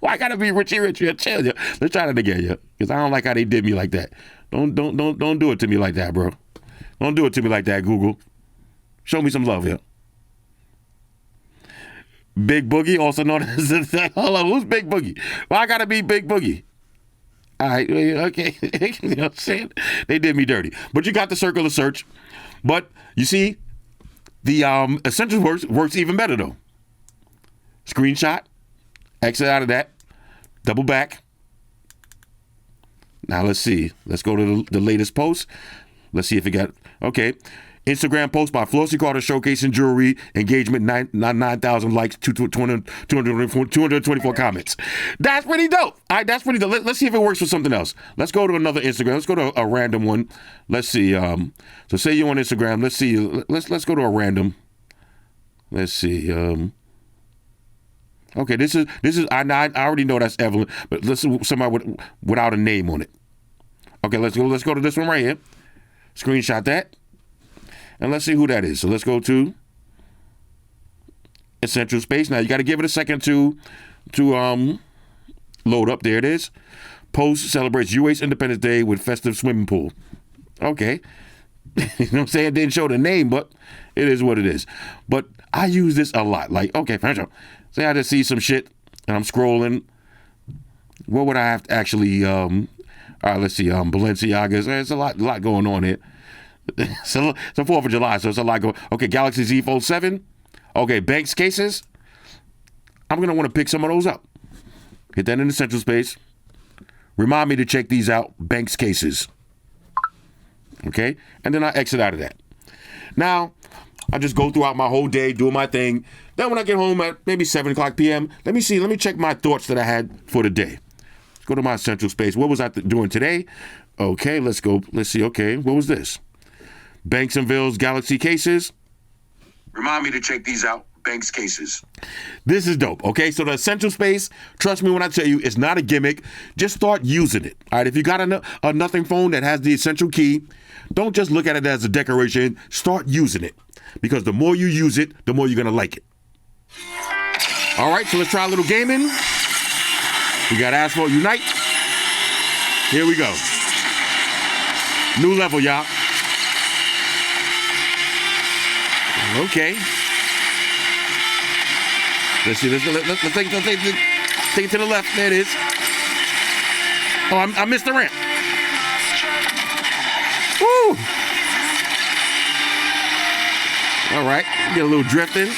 Why gotta be Richie Rich? Chill, yo. Let's try that again, yo. Because I don't like how they did me like that. Don't do it to me like that, bro. Don't do it to me like that, Google. Show me some love here. Big Boogie, also known as hold on, who's Big Boogie? Well, I gotta be Big Boogie. All right, okay. You know what I'm saying? They did me dirty. But you got the circle of search. But you see, the essential works even better though. Screenshot, exit out of that, double back. Now let's see. Let's go to the latest post. Let's see if it got, okay. Instagram post by Flossy Carter showcasing jewelry, engagement 9,000 likes, 224 comments. That's pretty dope. All right, that's pretty dope. Let's see if it works for something else. Let's go to another Instagram. Let's go to a random one. Let's see. So say you're on Instagram. Let's see. Let's go to a random. Let's see. Okay, this is. I already know that's Evelyn, but let's see somebody without a name on it. Okay, let's go to this one right here. Screenshot that. And let's see who that is. So let's go to Essential Space. Now you got to give it a second to load up. There it is. Post celebrates U.S. Independence Day with festive swimming pool. Okay. You know what I'm saying? It didn't show the name, but it is what it is. But I use this a lot. Like, okay, say I just see some shit and I'm scrolling. What would I have to actually, all right, let's see, Balenciagas. There's a lot going on here. So it's the 4th of July, so it's a lot going. Okay, Galaxy Z Fold 7. Okay, Banks cases. I'm going to want to pick some of those up. Hit that in the central space. Remind me to check these out, Banks cases. Okay, and then I exit out of that. Now, I just go throughout my whole day, doing my thing. Then when I get home at maybe 7 o'clock p.m., let me check my thoughts that I had for the day. Let's go to my essential space. What was I doing today? Okay, let's go. Let's see. Okay, what was this? Banks and Ville's Galaxy cases. Remind me to check these out. Banks cases. This is dope, okay? So the essential space, trust me when I tell you, it's not a gimmick. Just start using it, all right? If you got a nothing phone that has the essential key, don't just look at it as a decoration. Start using it, because the more you use it, the more you're going to like it. All right, so let's try a little gaming. We got Asphalt Unite. Here we go. New level, y'all. Okay. Let's see. Let's take it to the left. There it is. Oh, I missed the ramp. Woo! All right. Get a little drifting.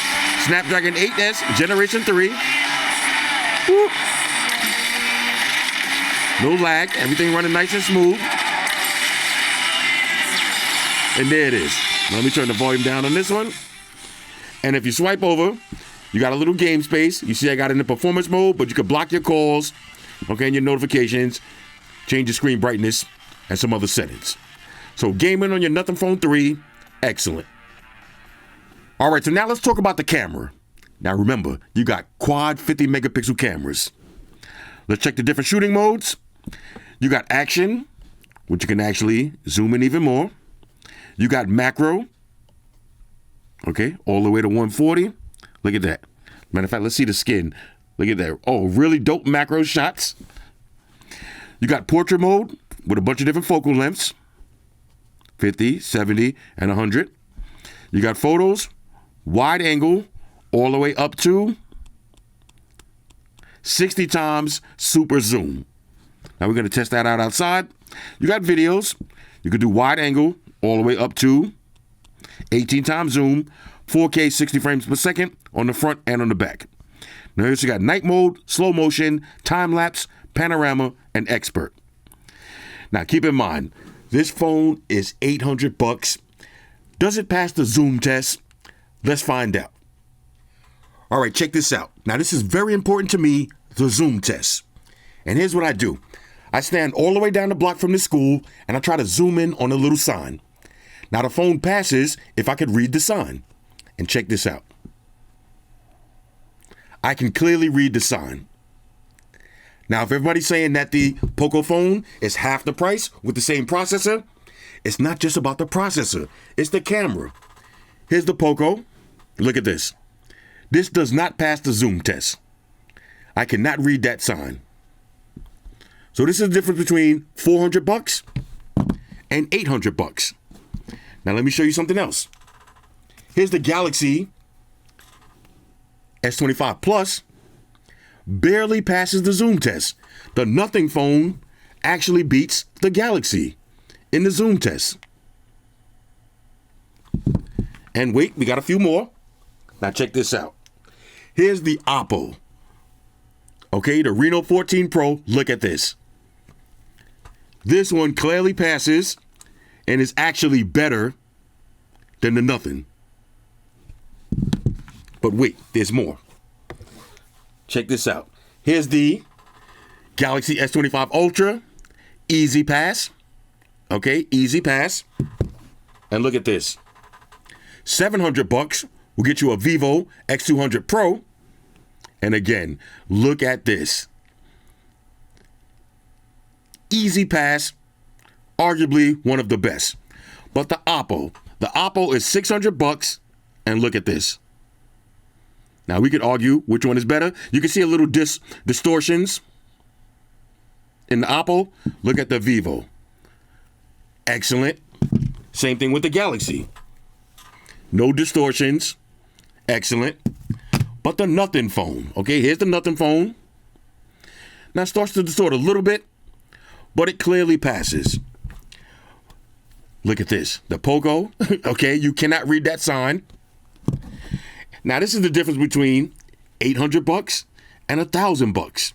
Snapdragon 8S, Generation 3. Woo! No lag. Everything running nice and smooth. And there it is. Let me turn the volume down on this one. And if you swipe over, you got a little game space. You see I got it in the performance mode, but you can block your calls, okay, and your notifications, change your screen brightness, and some other settings. So gaming on your Nothing Phone 3, excellent. All right, so now let's talk about the camera. Now remember, you got quad 50 megapixel cameras. Let's check the different shooting modes. You got action, which you can actually zoom in even more. You got macro, okay, all the way to 140. Look at that. Matter of fact, let's see the skin. Look at that. Oh, really dope macro shots. You got portrait mode with a bunch of different focal lengths. 50, 70, and 100. You got photos, wide angle, all the way up to 60 times super zoom. Now we're going to test that out outside. You got videos. You could do wide angle all the way up to 18 times zoom, 4K 60 frames per second on the front and on the back. Now here's you got night mode, slow motion, time lapse, panorama, and expert. Now keep in mind, this phone is $800. Does it pass the zoom test? Let's find out. All right, check this out. Now this is very important to me, the zoom test. And here's what I do. I stand all the way down the block from the school and I try to zoom in on a little sign. Now the phone passes if I could read the sign. And check this out. I can clearly read the sign. Now, if everybody's saying that the Poco phone is half the price with the same processor, it's not just about the processor. It's the camera. Here's the Poco. Look at this. This does not pass the zoom test. I cannot read that sign. So this is the difference between $400 and $800. Now, let me show you something else. Here's the Galaxy S25 Plus. Barely passes the zoom test. The Nothing phone actually beats the Galaxy in the zoom test. And wait, we got a few more. Now check this out. Here's the Oppo. Okay, the Reno 14 Pro. Look at this. This one clearly passes and is actually better than the Nothing. But wait, there's more. Check this out. Here's the Galaxy S25 Ultra. Easy pass. Okay, easy pass. And look at this. $700 will get you a Vivo X200 Pro. And again, look at this. Easy pass. Arguably one of the best. But the Oppo is $600. And look at this. Now, we could argue which one is better. You can see a little distortions in the Oppo. Look at the Vivo. Excellent. Same thing with the Galaxy. No distortions. Excellent. But the Nothing phone. Okay, here's the Nothing phone. Now, it starts to distort a little bit, but it clearly passes. Look at this. The Poco. Okay, you cannot read that sign. Now, this is the difference between $800 and $1,000.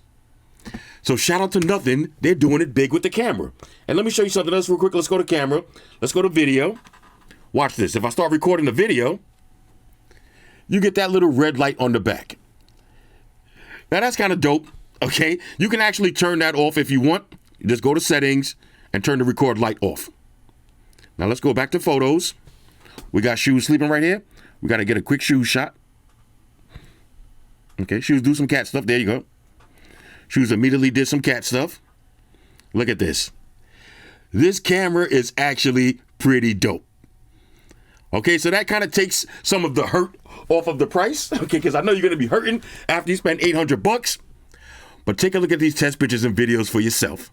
So shout out to Nothing. They're doing it big with the camera. And let me show you something else real quick. Let's go to camera. Let's go to video. Watch this. If I start recording the video, you get that little red light on the back. Now that's kind of dope, okay? You can actually turn that off if you want. You just go to settings and turn the record light off. Now let's go back to photos. We got Shoes sleeping right here. We got to get a quick Shoes shot. Okay, Shoes do some cat stuff. There you go. Shoes immediately did some cat stuff. Look at this. This camera is actually pretty dope. Okay, so that kind of takes some of the hurt off of the price. Okay, because I know you're going to be hurting after you spend $800. But take a look at these test pictures and videos for yourself.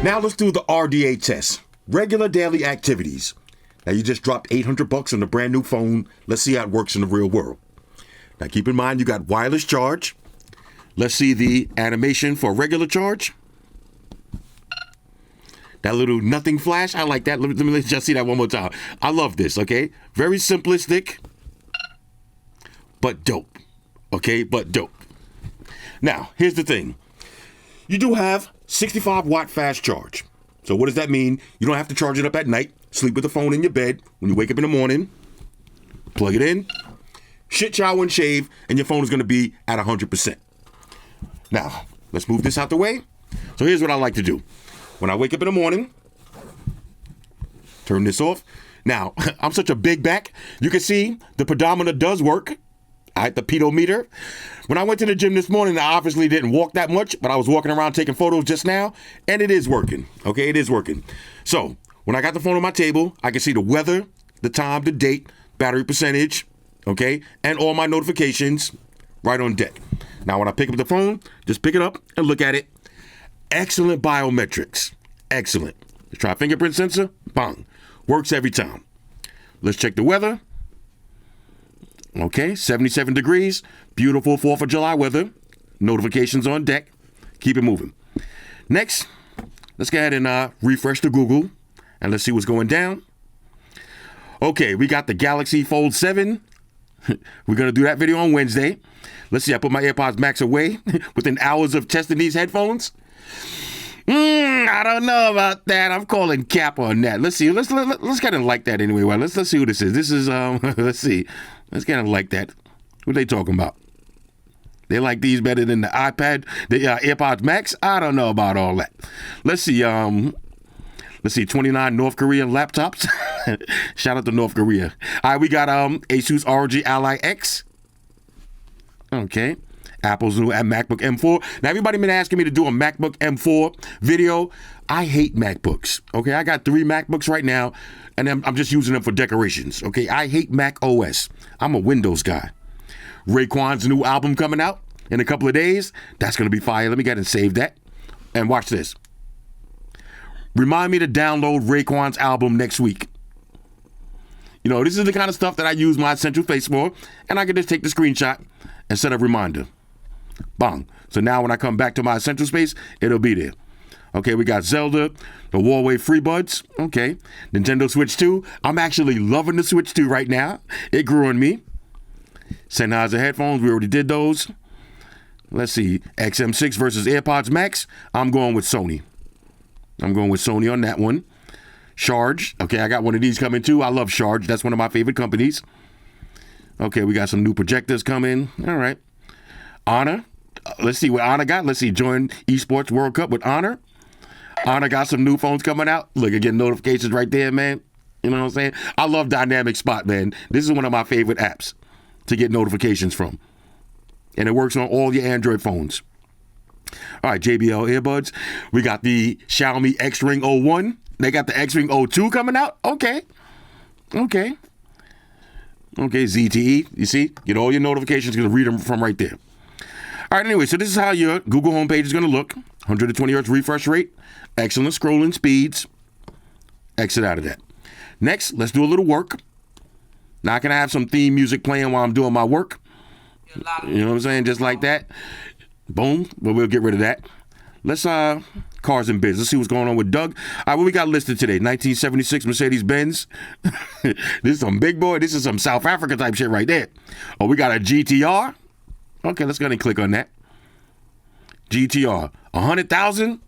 Now let's do the RDA test. Regular daily activities. Now you just dropped $800 on a brand new phone. Let's see how it works in the real world. Now keep in mind you got wireless charge. Let's see the animation for regular charge. That little nothing flash, I like that. Let me just see that one more time. I love this, okay? Very simplistic, but dope. Okay, but dope. Now, here's the thing. You do have 65-watt fast charge. So what does that mean? You don't have to charge it up at night. Sleep with the phone in your bed. When you wake up in the morning, plug it in, shit, shower, and shave, and your phone is going to be at 100%. Now, let's move this out the way. So here's what I like to do. When I wake up in the morning, turn this off. Now, I'm such a big back. You can see the pedometer does work. The pedometer. When I went to the gym this morning, I obviously didn't walk that much, but I was walking around taking photos just now, and it is working. Okay, it is working. So when I got the phone on my table, I can see the weather, the time, the date, battery percentage, okay, and all my notifications right on deck. Now, when I pick up the phone, just pick it up and look at it. Excellent biometrics. Excellent. Let's try fingerprint sensor. Bang. Works every time. Let's check the weather. Okay, 77 degrees. Beautiful 4th of July weather. Notifications on deck. Keep it moving. Next, let's go ahead and refresh the Google, and let's see what's going down. Okay, we got the Galaxy Fold 7. We're going to do that video on Wednesday. Let's see, I put my AirPods Max away within hours of testing these headphones. I don't know about that. I'm calling cap on that. Let's see. Let's kind of like that anyway. Well, let's see who this is. This is let's see. Let's kind of like that. What are they talking about? They like these better than the iPad, the AirPods Max. I don't know about all that. Let's see. Let's see. 29 North Korean laptops. Shout out to North Korea. All right, we got Asus ROG Ally X. Okay. Apple's new MacBook M4. Now, everybody been asking me to do a MacBook M4 video. I hate MacBooks. Okay, I got 3 MacBooks right now, and I'm just using them for decorations. Okay, I hate Mac OS. I'm a Windows guy. Raekwon's new album coming out in a couple of days. That's going to be fire. Let me get and save that. And watch this. Remind me to download Raekwon's album next week. You know, this is the kind of stuff that I use my Essential Face for, and I can just take the screenshot and set a reminder. Bang. So now when I come back to my Essential Space, it'll be there. Okay, we got Zelda, the Huawei FreeBuds. Okay, Nintendo Switch 2. I'm actually loving the Switch 2 right now. It grew on me. Sennheiser headphones, we already did those. Let's see, XM6 versus AirPods Max. I'm going with Sony. I'm going with Sony on that one. Charge. Okay, I got one of these coming too. I love Charge. That's one of my favorite companies. Okay, we got some new projectors coming. All right. Honor. Let's see what Honor got. Let's see. Join Esports World Cup with Honor. Honor got some new phones coming out. Look, again, notifications right there, man. You know what I'm saying? I love Dynamic Spot, man. This is one of my favorite apps to get notifications from. And it works on all your Android phones. All right, JBL earbuds. We got the Xiaomi X-Ring 01. They got the X-Ring 02 coming out. Okay, ZTE. You see? Get all your notifications. Going to read them from right there. All right, anyway, so this is how your Google homepage is going to look. 120 Hz refresh rate. Excellent scrolling speeds. Exit out of that. Next, let's do a little work. Now, can I have some theme music playing while I'm doing my work? You know what I'm saying? Just like that. Boom. Well, we'll get rid of that. Let's, cars and biz. Let's see what's going on with Doug. All right, what we got listed today? 1976 Mercedes-Benz. This is some big boy. This is some South Africa type shit right there. Oh, we got a GTR. Okay, let's go ahead and click on that. GTR. 100,000?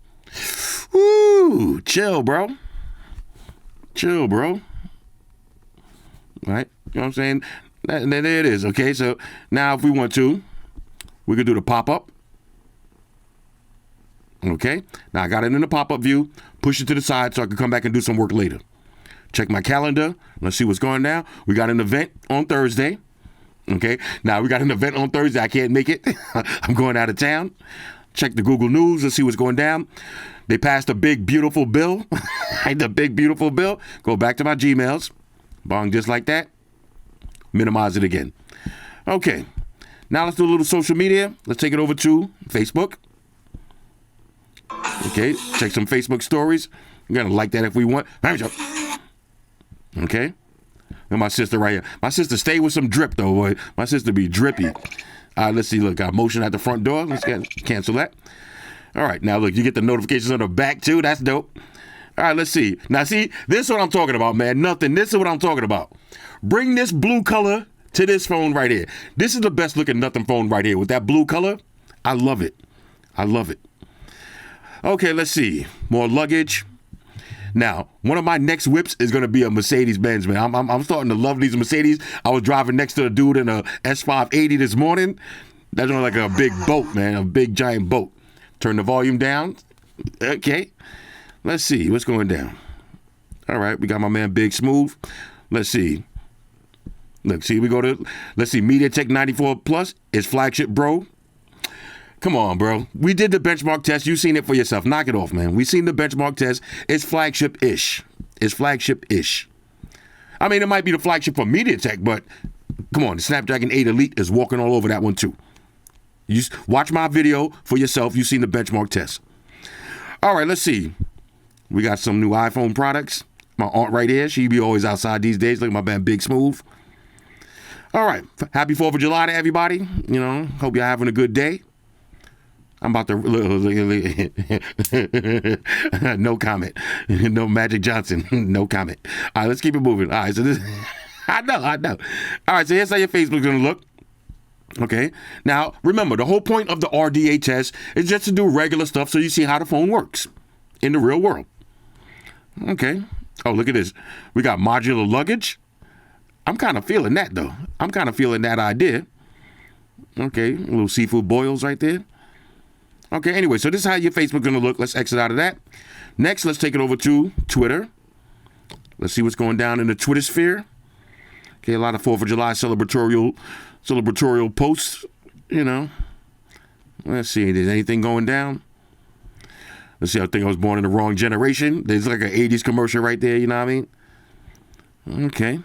Woo! Chill, bro. Chill, bro. All right. You know what I'm saying? There it is. Okay, so now if we want to, we could do the pop-up. Okay. Now I got it in the pop-up view. Push it to the side so I can come back and do some work later. Check my calendar. Let's see what's going down. We got an event on Thursday. Okay. Now we got an event on Thursday. I can't make it. I'm going out of town. Check the Google News. Let's see what's going down. They passed a big, beautiful bill. The big, beautiful bill. Go back to my Gmails. Bong, just like that. Minimize it again. Okay. Now let's do a little social media. Let's take it over to Facebook. Okay. Check some Facebook stories. We're going to like that if we want. Okay. And my sister right here. My sister stay with some drip, though, boy. My sister be drippy. All right, let's see. Look, got motion at the front door. Let's cancel that. All right, now, look, you get the notifications on the back, too. That's dope. All right, let's see. Now, see, this is what I'm talking about, man. Nothing. This is what I'm talking about. Bring this blue color to this phone right here. This is the best-looking nothing phone right here. With that blue color, I love it. I love it. Okay, let's see. More luggage. Now, one of my next whips is going to be a Mercedes-Benz, man. I'm starting to love these Mercedes. I was driving next to a dude in a S580 this morning. That's like a big boat, man, a big giant boat. Turn the volume down. Okay. Let's see what's going down. All right, we got my man Big Smooth. Let's see. Let's see, let's see, MediaTek 94 Plus is flagship, bro. Come on, bro. We did the benchmark test. You've seen it for yourself. Knock it off, man. We've seen the benchmark test. It's flagship-ish. It's flagship-ish. I mean, it might be the flagship for MediaTek, but come on, the Snapdragon 8 Elite is walking all over that one, too. You watch my video for yourself. You've seen the benchmark test. All right, let's see. We got some new iPhone products. My aunt right here, she be always outside these days. Look at my man Big Smooth. All right. Happy 4th of July to everybody. You know, hope you're having a good day. I'm about to no comment. No Magic Johnson. No comment. All right, let's keep it moving. All right, so this I know. All right, so here's how your Facebook's gonna look. Okay. Now, remember, the whole point of the RDA test is just to do regular stuff so you see how the phone works in the real world. Okay. Oh, look at this. We got modular luggage. I'm kind of feeling that, though. I'm kind of feeling that idea. Okay. Little seafood boils right there. Okay, anyway, so this is how your Facebook's going to look. Let's exit out of that. Next, let's take it over to Twitter. Let's see what's going down in the Twitter sphere. Okay, a lot of 4th of July celebratorial posts, you know. Let's see, is anything going down? Let's see, I think I was born in the wrong generation. There's like an 80s commercial right there, you know what I mean? Okay.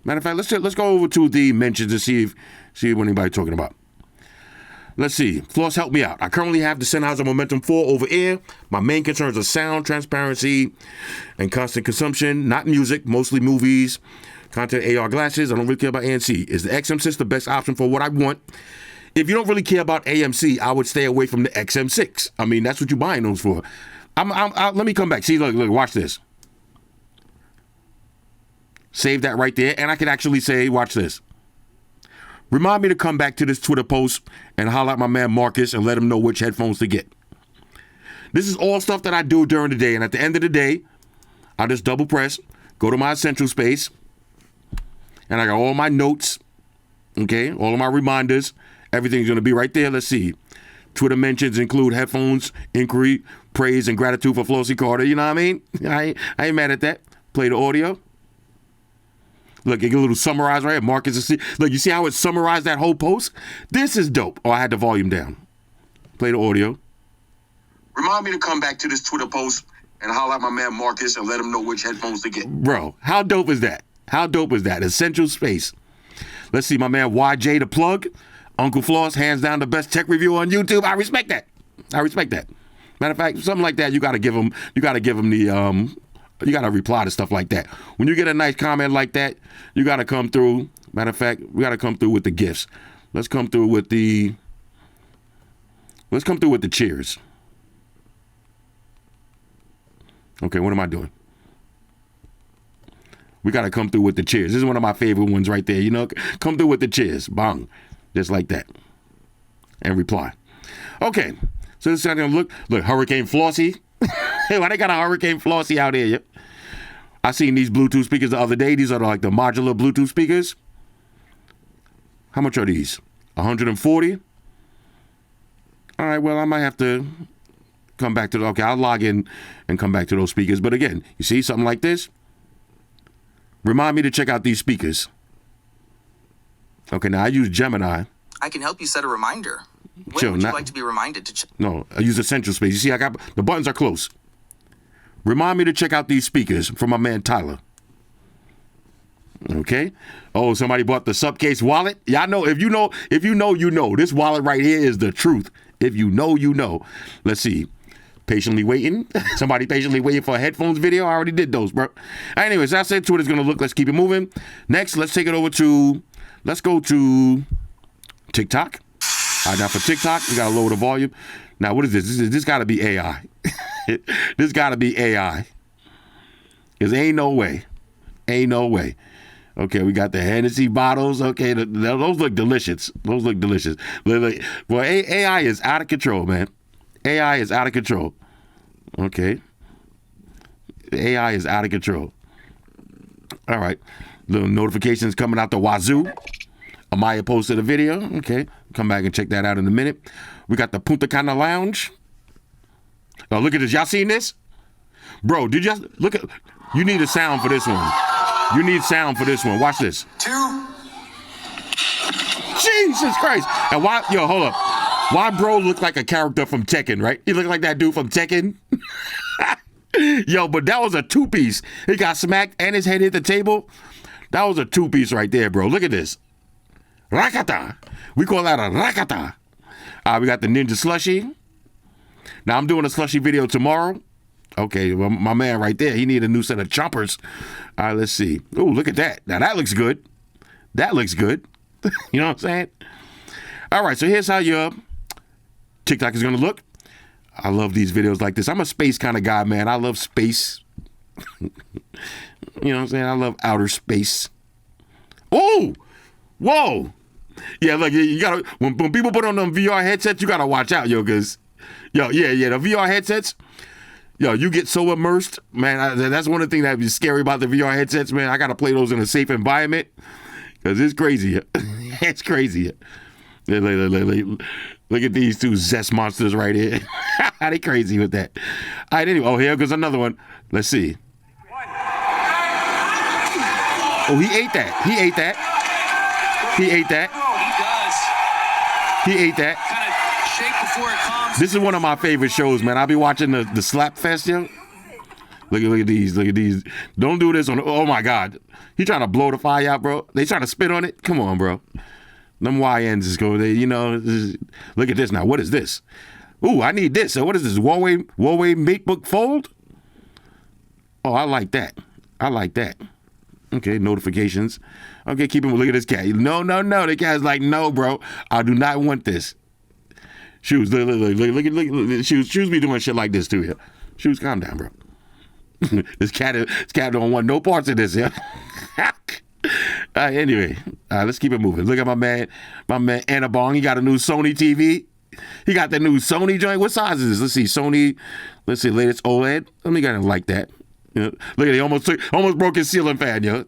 Matter of fact, let's go over to the mentions and see what anybody's talking about. Let's see. Floss, help me out. I currently have the Sennheiser Momentum 4 over ear. My main concerns are sound, transparency, and constant consumption. Not music, mostly movies, content, AR glasses. I don't really care about ANC. Is the XM6 the best option for what I want? If you don't really care about AMC, I would stay away from the XM6. I mean, that's what you're buying those for. Let me come back. See, look, watch this. Save that right there. And I can actually say, watch this. Remind me to come back to this Twitter post and holler at my man Marcus and let him know which headphones to get. This is all stuff that I do during the day. And at the end of the day, I just double press, go to my essential space, and I got all my notes, okay, all of my reminders. Everything's going to be right there. Let's see. Twitter mentions include headphones, inquiry, praise, and gratitude for Flossy Carter. You know what I mean? I ain't mad at that. Play the audio. Look, you get a little summarize right here. Marcus, look, you see how it summarized that whole post? This is dope. Oh, I had the volume down. Play the audio. Remind me to come back to this Twitter post and holler at my man Marcus and let him know which headphones to get. Bro, how dope is that? How dope is that? Essential space. Let's see, my man YJ the plug. Uncle Floss, hands down the best tech review on YouTube. I respect that. Matter of fact, something like that, you gotta give him the you got to reply to stuff like that. When you get a nice comment like that, you got to come through. Matter of fact, we got to come through with the gifts. Let's come through with the cheers. Okay, what am I doing? We got to come through with the cheers. This is one of my favorite ones right there. You know, come through with the cheers. Bang. Just like that. And reply. Okay. So this is how it's going to look. Hurricane Flossy. Why they got a Hurricane Flossy out here? Yep. I seen these Bluetooth speakers the other day. These are like the modular Bluetooth speakers. How much are these? 140? All right, well, I might have to come back to okay, I'll log in and come back to those speakers. But again, you see something like this? Remind me to check out these speakers. Okay, now I use Gemini. I can help you set a reminder. When would you like to be reminded to check? No, I use Essential Space. You see, I got the buttons are close. Remind me to check out these speakers from my man Tyler. Okay. Oh, somebody bought the Subcase wallet. Yeah, I know. If you know, you know. This wallet right here is the truth. If you know, you know. Let's see. Patiently waiting. Somebody patiently waiting for a headphones video. I already did those, bro. Anyways, that's it. Twitter's gonna look. Let's keep it moving. Next, let's take it over to. Let's go to TikTok. All right, now for TikTok, we gotta lower the volume. Now, what is this? This gotta be AI. This gotta be AI. Cause ain't no way. Okay, we got the Hennessy bottles. Okay, those look delicious. Well, AI is out of control, man. AI is out of control. Okay. The AI is out of control. All right. Little notifications coming out the wazoo. Amaya posted a video. Okay. Come back and check that out in a minute. We got the Punta Cana Lounge. Oh, look at this. Y'all seen this? Bro, did you look at... You need a sound for this one. You need sound for this one. Watch this. 2. Jesus Christ. And why... Yo, hold up. Why bro look like a character from Tekken, right? He look like that dude from Tekken. Yo, but that was a 2-piece. He got smacked and his head hit the table. That was a 2-piece right there, bro. Look at this. Rakata. We call that a rakata. We got the Ninja Slushy. Now, I'm doing a Slushy video tomorrow. Okay, well, my man right there, he need a new set of choppers. All right, let's see. Oh, look at that. Now, that looks good. That looks good. You know what I'm saying? All right, so here's how your TikTok is going to look. I love these videos like this. I'm a space kind of guy, man. I love space. You know what I'm saying? I love outer space. Oh, whoa. Yeah, look, you gotta, when people put on them VR headsets, you gotta watch out, yo, because, the VR headsets, yo, you get so immersed, man. That's one of the things that is scary about the VR headsets, man. I gotta play those in a safe environment, because it's crazy. It's crazy. Look at these two zest monsters right here. They crazy with that. All right, anyway, here goes another one. Let's see. Oh, he ate that. He ate that. He ate that. He ate that. Kind of shake before it calms. This is one of my favorite shows, man. I'll be watching the Slap Fest, yo. Look at these. Look at these. Don't do this on. Oh my God. He trying to blow the fire out, bro. They trying to spit on it. Come on, bro. Them YNs is going. Look at this now. What is this? Ooh, I need this. So what is this? Huawei MateBook Fold? Oh, I like that. I like that. Okay, notifications. Okay, keep him. Look at this cat. No. The cat's like, no, bro. I do not want this. Shoes, look. Shoes be doing shit like this too here. Shoes, calm down, bro. This cat don't want no parts of this, yeah. Anyway, let's keep it moving. Look at my man Annabong. He got a new Sony TV. He got the new Sony joint. What size is this? Let's see, Sony. Let's see, latest OLED. Let me get it like that. You know, look at it. Almost broke his ceiling fan, yo.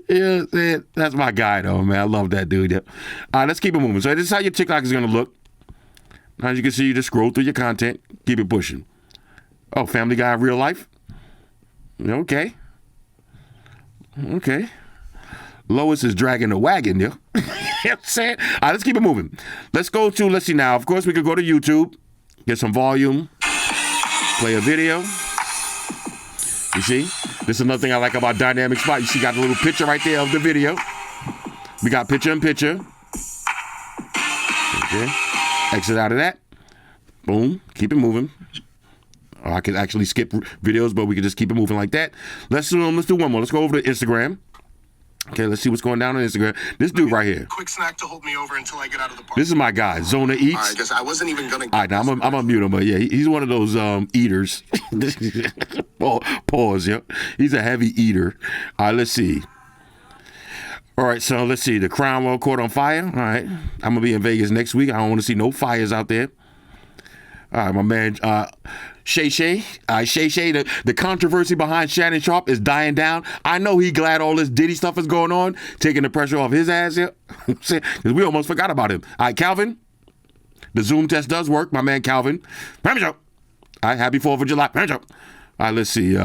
Yeah, man, that's my guy, though, man. I love that dude. Yeah. All right, let's keep it moving. So this is how your TikTok is gonna look. As you can see, you just scroll through your content, keep it pushing. Oh, Family Guy in real life. Okay. Lois is dragging the wagon, yo. You know what I'm saying? All right, let's keep it moving. Let's see now. Of course, we could go to YouTube, get some volume, play a video. You see? This is another thing I like about Dynamic Spot. You see, got a little picture right there of the video. We got picture in picture. Okay. Exit out of that. Boom. Keep it moving. Or I could actually skip videos, but we could just keep it moving like that. Let's do one more. Let's go over to Instagram. Okay, let's see what's going down on Instagram. This dude right here. Quick snack to hold me over until I get out of the park. This is my guy, Zona Eats. All right, I guess I wasn't even gonna. All right, now I'm gonna mute him, but yeah, he's one of those eaters. Pause, yep. He's a heavy eater. All right, let's see. All right, so let's see. The Crownwell caught on fire. All right, I'm gonna be in Vegas next week. I don't want to see no fires out there. All right, my man, Shay. The controversy behind Shannon Sharp is dying down. I know he glad all this Diddy stuff is going on, taking the pressure off his ass here. Because we almost forgot about him. All right, Calvin, the Zoom test does work. My man Calvin. All right, happy 4th of July. All right, let's see.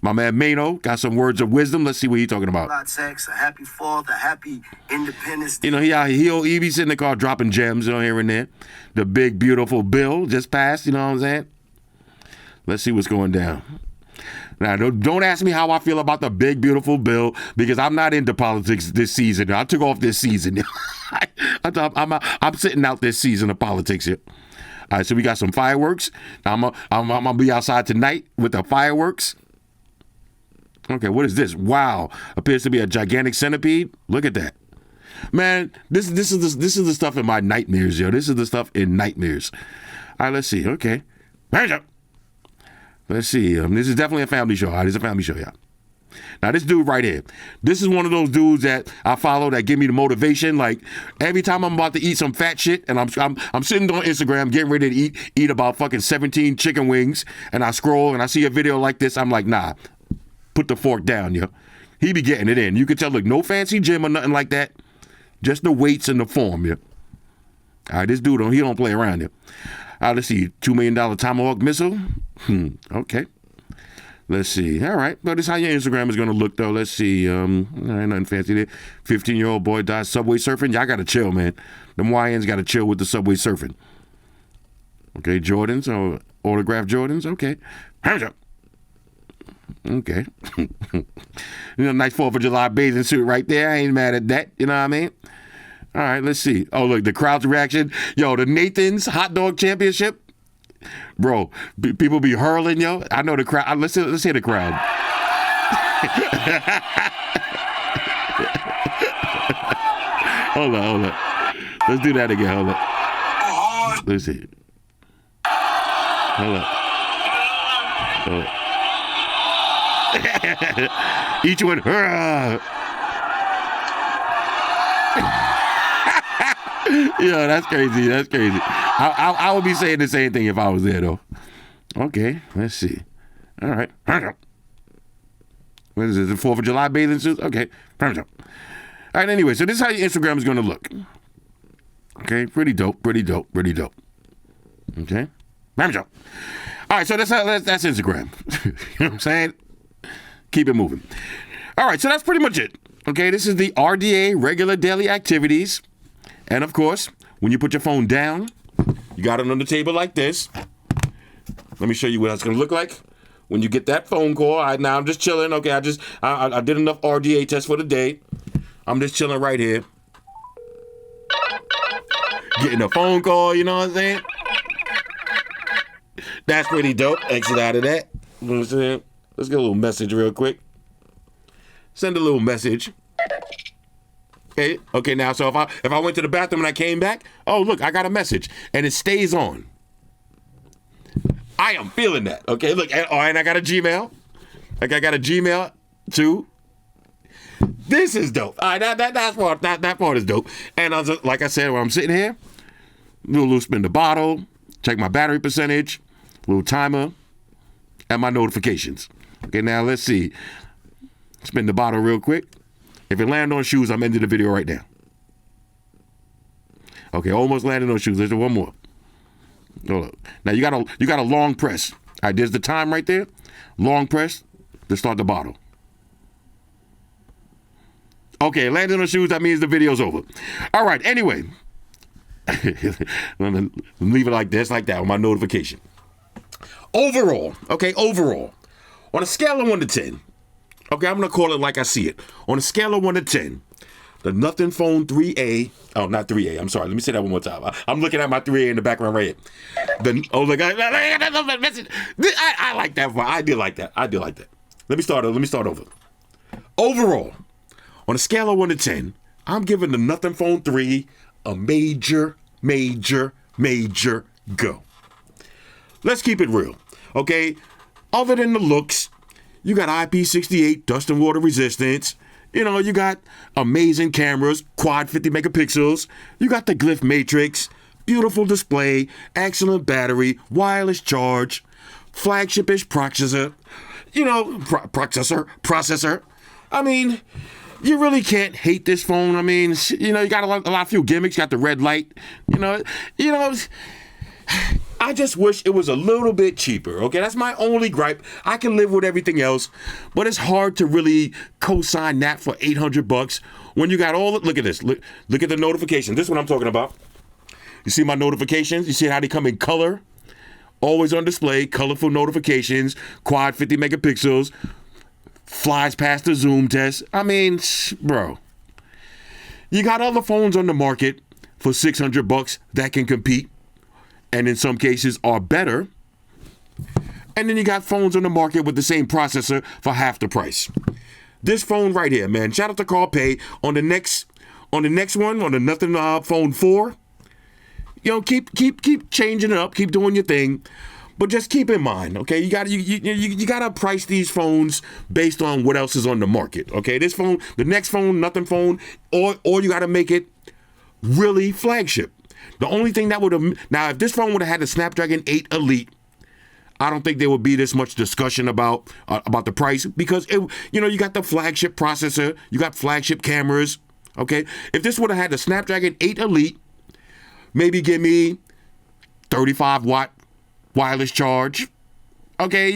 My man Mano got some words of wisdom. Let's see what he's talking about. A lot of sex, a happy 4th, a happy Independence Day. You know, he be sitting in the car dropping gems, here and there. The big, beautiful bill just passed, you know what I'm saying? Let's see what's going down. Now, don't ask me how I feel about the big, beautiful bill, because I'm not into politics this season. I took off this season. I'm sitting out this season of politics here. All right, so we got some fireworks. I'm gonna be outside tonight with the fireworks. Okay, what is this? Wow, appears to be a gigantic centipede. Look at that, man. This is the stuff in my nightmares, yo. This is the stuff in nightmares. All right, let's see. Okay, let's see. This is definitely a family show. All right, it's a family show, yeah. Now, this dude right here, this is one of those dudes that I follow that give me the motivation. Like, every time I'm about to eat some fat shit, and I'm sitting on Instagram getting ready to eat about fucking 17 chicken wings, and I scroll and I see a video like this, I'm like, nah, put the fork down, yo. He be getting it in. You can tell, look, no fancy gym or nothing like that. Just the weights and the form, yeah. All right, this dude, he don't play around here. Let's see, $2 million Tomahawk missile. Okay. Let's see. All right. But this is how your Instagram is going to look, though. Let's see. Ain't nothing fancy there. 15-year-old boy dies subway surfing. Y'all got to chill, man. Them YNs got to chill with the subway surfing. Okay, Jordans or autographed Jordans. Okay. Hands up. Okay. Nice 4th of July bathing suit right there. I ain't mad at that. You know what I mean? All right, let's see. Oh, look, the crowd's reaction. Yo, the Nathan's Hot Dog Championship. Bro, people be hurling, yo. I know the crowd. Let's hear the crowd. Hold on. Let's do that again. Hold on. Let's see. Hold on. Each one. Yeah, that's crazy. I would be saying the same thing if I was there, though. Okay, let's see. All right. What is it, the 4th of July bathing suits? Okay. All right, anyway, so this is how your Instagram is going to look. Okay, pretty dope. Okay. All right, so that's Instagram. You know what I'm saying? Keep it moving. All right, so that's pretty much it. Okay, this is the RDA, regular daily activities. And of course, when you put your phone down, you got it on the table like this. Let me show you what that's going to look like. When you get that phone call, now I'm just chilling. Okay, I did enough RDA tests for the day. I'm just chilling right here. Getting a phone call, you know what I'm saying? That's pretty dope. Exit out of that. You know what I'm saying? Let's get a little message real quick. Send a little message. Okay, now, so if I went to the bathroom and I came back, oh, look, I got a message, and it stays on. I am feeling that, okay? Look, and I got a Gmail. Like, I got a Gmail, too. This is dope. All right, that part is dope. And like I said, when I'm sitting here, little spin the bottle, check my battery percentage, little timer, and my notifications. Okay, now, let's see. Spin the bottle real quick. If it landed on shoes, I'm ending the video right now. Okay, almost landed on shoes. There's one more. Hold up. Now you got a long press. All right, there's the time right there. Long press to start the bottle. Okay, landed on shoes. That means the video's over. All right. Anyway, leave it like this, like that, with my notification. Overall, on a scale of 1 to 10. Okay, I'm going to call it like I see it. On a scale of 1 to 10, the Nothing Phone 3A. Oh, not 3A. I'm sorry. Let me say that one more time. I'm looking at my 3A in the background right here. I like that one. I did like that. Let me start over. Overall, on a scale of 1 to 10, I'm giving the Nothing Phone 3 a major go. Let's keep it real. Okay? Other than the looks, you got IP68 dust and water resistance. You know, you got amazing cameras, quad 50 megapixels. You got the Glyph matrix, beautiful display, excellent battery, wireless charge, flagship-ish processor. Processor. I mean, you really can't hate this phone. I mean, you know, you got a lot of few gimmicks. You got the red light. You know. I just wish it was a little bit cheaper, okay? That's my only gripe. I can live with everything else, but it's hard to really co-sign that for $800 when you got all the, look at this. Look at the notifications. This is what I'm talking about. You see my notifications? You see how they come in color? Always on display, colorful notifications, quad 50 megapixels, flies past the zoom test. I mean, bro, you got other phones on the market for $600 that can compete, and in some cases are better. And then you got phones on the market with the same processor for half the price. This phone right here, man. Shout out to Carl Pay on the next one, on the Nothing Phone 4. You know, keep changing it up, keep doing your thing. But just keep in mind, okay, you gotta price these phones based on what else is on the market. Okay, this phone, the next phone, nothing phone, or you gotta make it really flagship. The only thing that would have, now if this phone would have had the Snapdragon 8 Elite, I don't think there would be this much discussion about the price, because you got the flagship processor, you got flagship cameras. Okay, if this would have had the Snapdragon 8 Elite, maybe give me 35-watt wireless charge. Okay,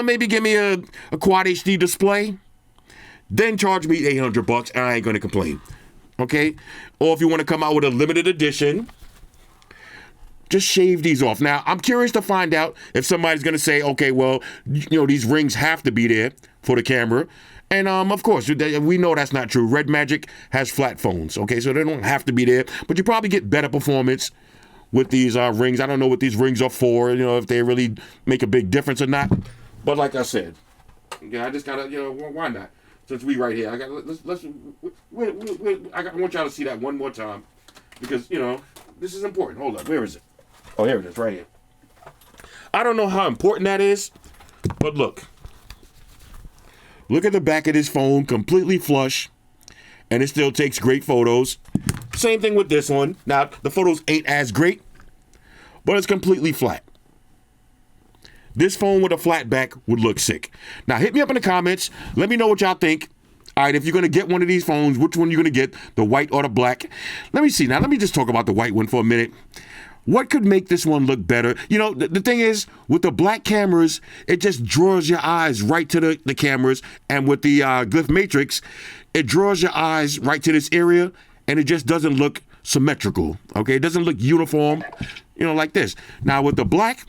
maybe give me a quad HD display. Then charge me $800 and I ain't gonna complain. Okay? Or if you want to come out with a limited edition, just shave these off. Now, I'm curious to find out if somebody's gonna say, okay, well, these rings have to be there for the camera. And of course, we know that's not true. Red Magic has flat phones, okay? So they don't have to be there, but you probably get better performance with these rings. I don't know what these rings are for, if they really make a big difference or not. But like I said, I just gotta, why not? Since we right here, I want y'all to see that one more time, because this is important. Hold up, where is it? Oh, here it is, right here. I don't know how important that is, but look at the back of this phone, completely flush, and it still takes great photos. Same thing with this one. Now, the photos ain't as great, but it's completely flat. This phone with a flat back would look sick. Now, hit me up in the comments. Let me know what y'all think. All right, if you're going to get one of these phones, which one you're going to get, the white or the black? Let me see. Now, let me just talk about the white one for a minute. What could make this one look better? The thing is, with the black cameras, it just draws your eyes right to the cameras. And with the Glyph Matrix, it draws your eyes right to this area, and it just doesn't look symmetrical, okay? It doesn't look uniform, like this. Now, with the black,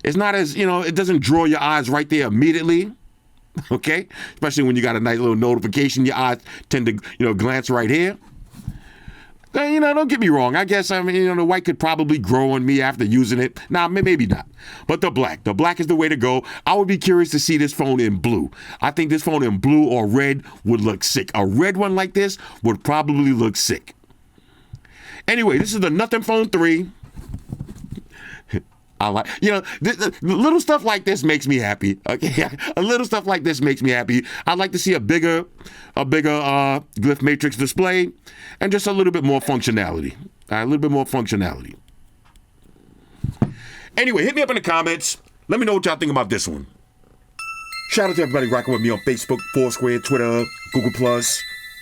it's not as, it doesn't draw your eyes right there immediately, okay? Especially when you got a nice little notification, your eyes tend to, glance right here. Don't get me wrong. I guess, the white could probably grow on me after using it. Nah, maybe not. But the black is the way to go. I would be curious to see this phone in blue. I think this phone in blue or red would look sick. A red one like this would probably look sick. Anyway, this is the Nothing Phone 3. I like, the little stuff like this makes me happy. Okay, a little stuff like this makes me happy. I'd like to see a bigger Glyph Matrix display and just a little bit more functionality. A little bit more functionality. Anyway, hit me up in the comments. Let me know what y'all think about this one. Shout out to everybody rocking with me on Facebook, Foursquare, Twitter, Google+.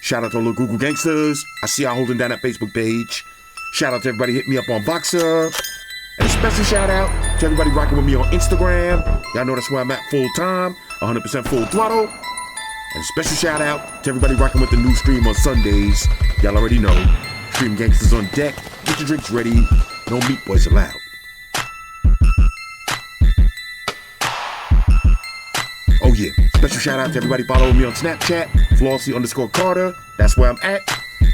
Shout out to all the Google gangsters. I see y'all holding down that Facebook page. Shout out to everybody hitting me up on Voxer. And a special shout out to everybody rocking with me on Instagram. Y'all know that's where I'm at full time, 100% full throttle. And a special shout out to everybody rocking with the new stream on Sundays. Y'all already know, Stream Gangsters on deck. Get your drinks ready. No meat boys allowed. Oh yeah, special shout out to everybody following me on Snapchat, Flossy_Carter. That's where I'm at.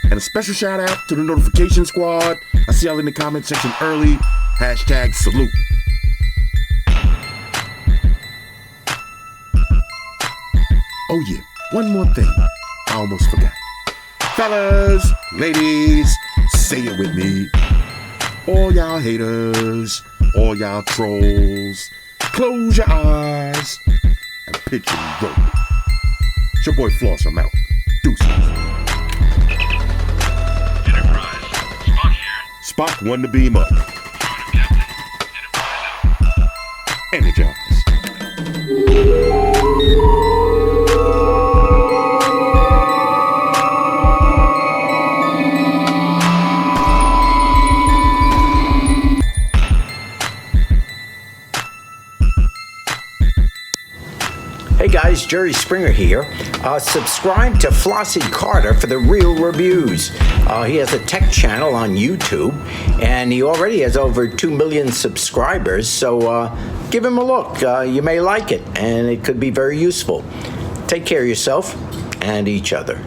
And a special shout out to the notification squad. I see y'all in the comment section early. #salute. Oh yeah, one more thing. I almost forgot. Fellas, ladies, say it with me. All y'all haters, all y'all trolls, close your eyes and picture me rolling. It's your boy Floss, I'm out. Deuces. Spock won the beam up. Energize. Hey guys, Jerry Springer here. Subscribe to Flossy Carter for the real reviews. He has a tech channel on YouTube, and he already has over 2 million subscribers, so give him a look. You may like it, and it could be very useful. Take care of yourself and each other.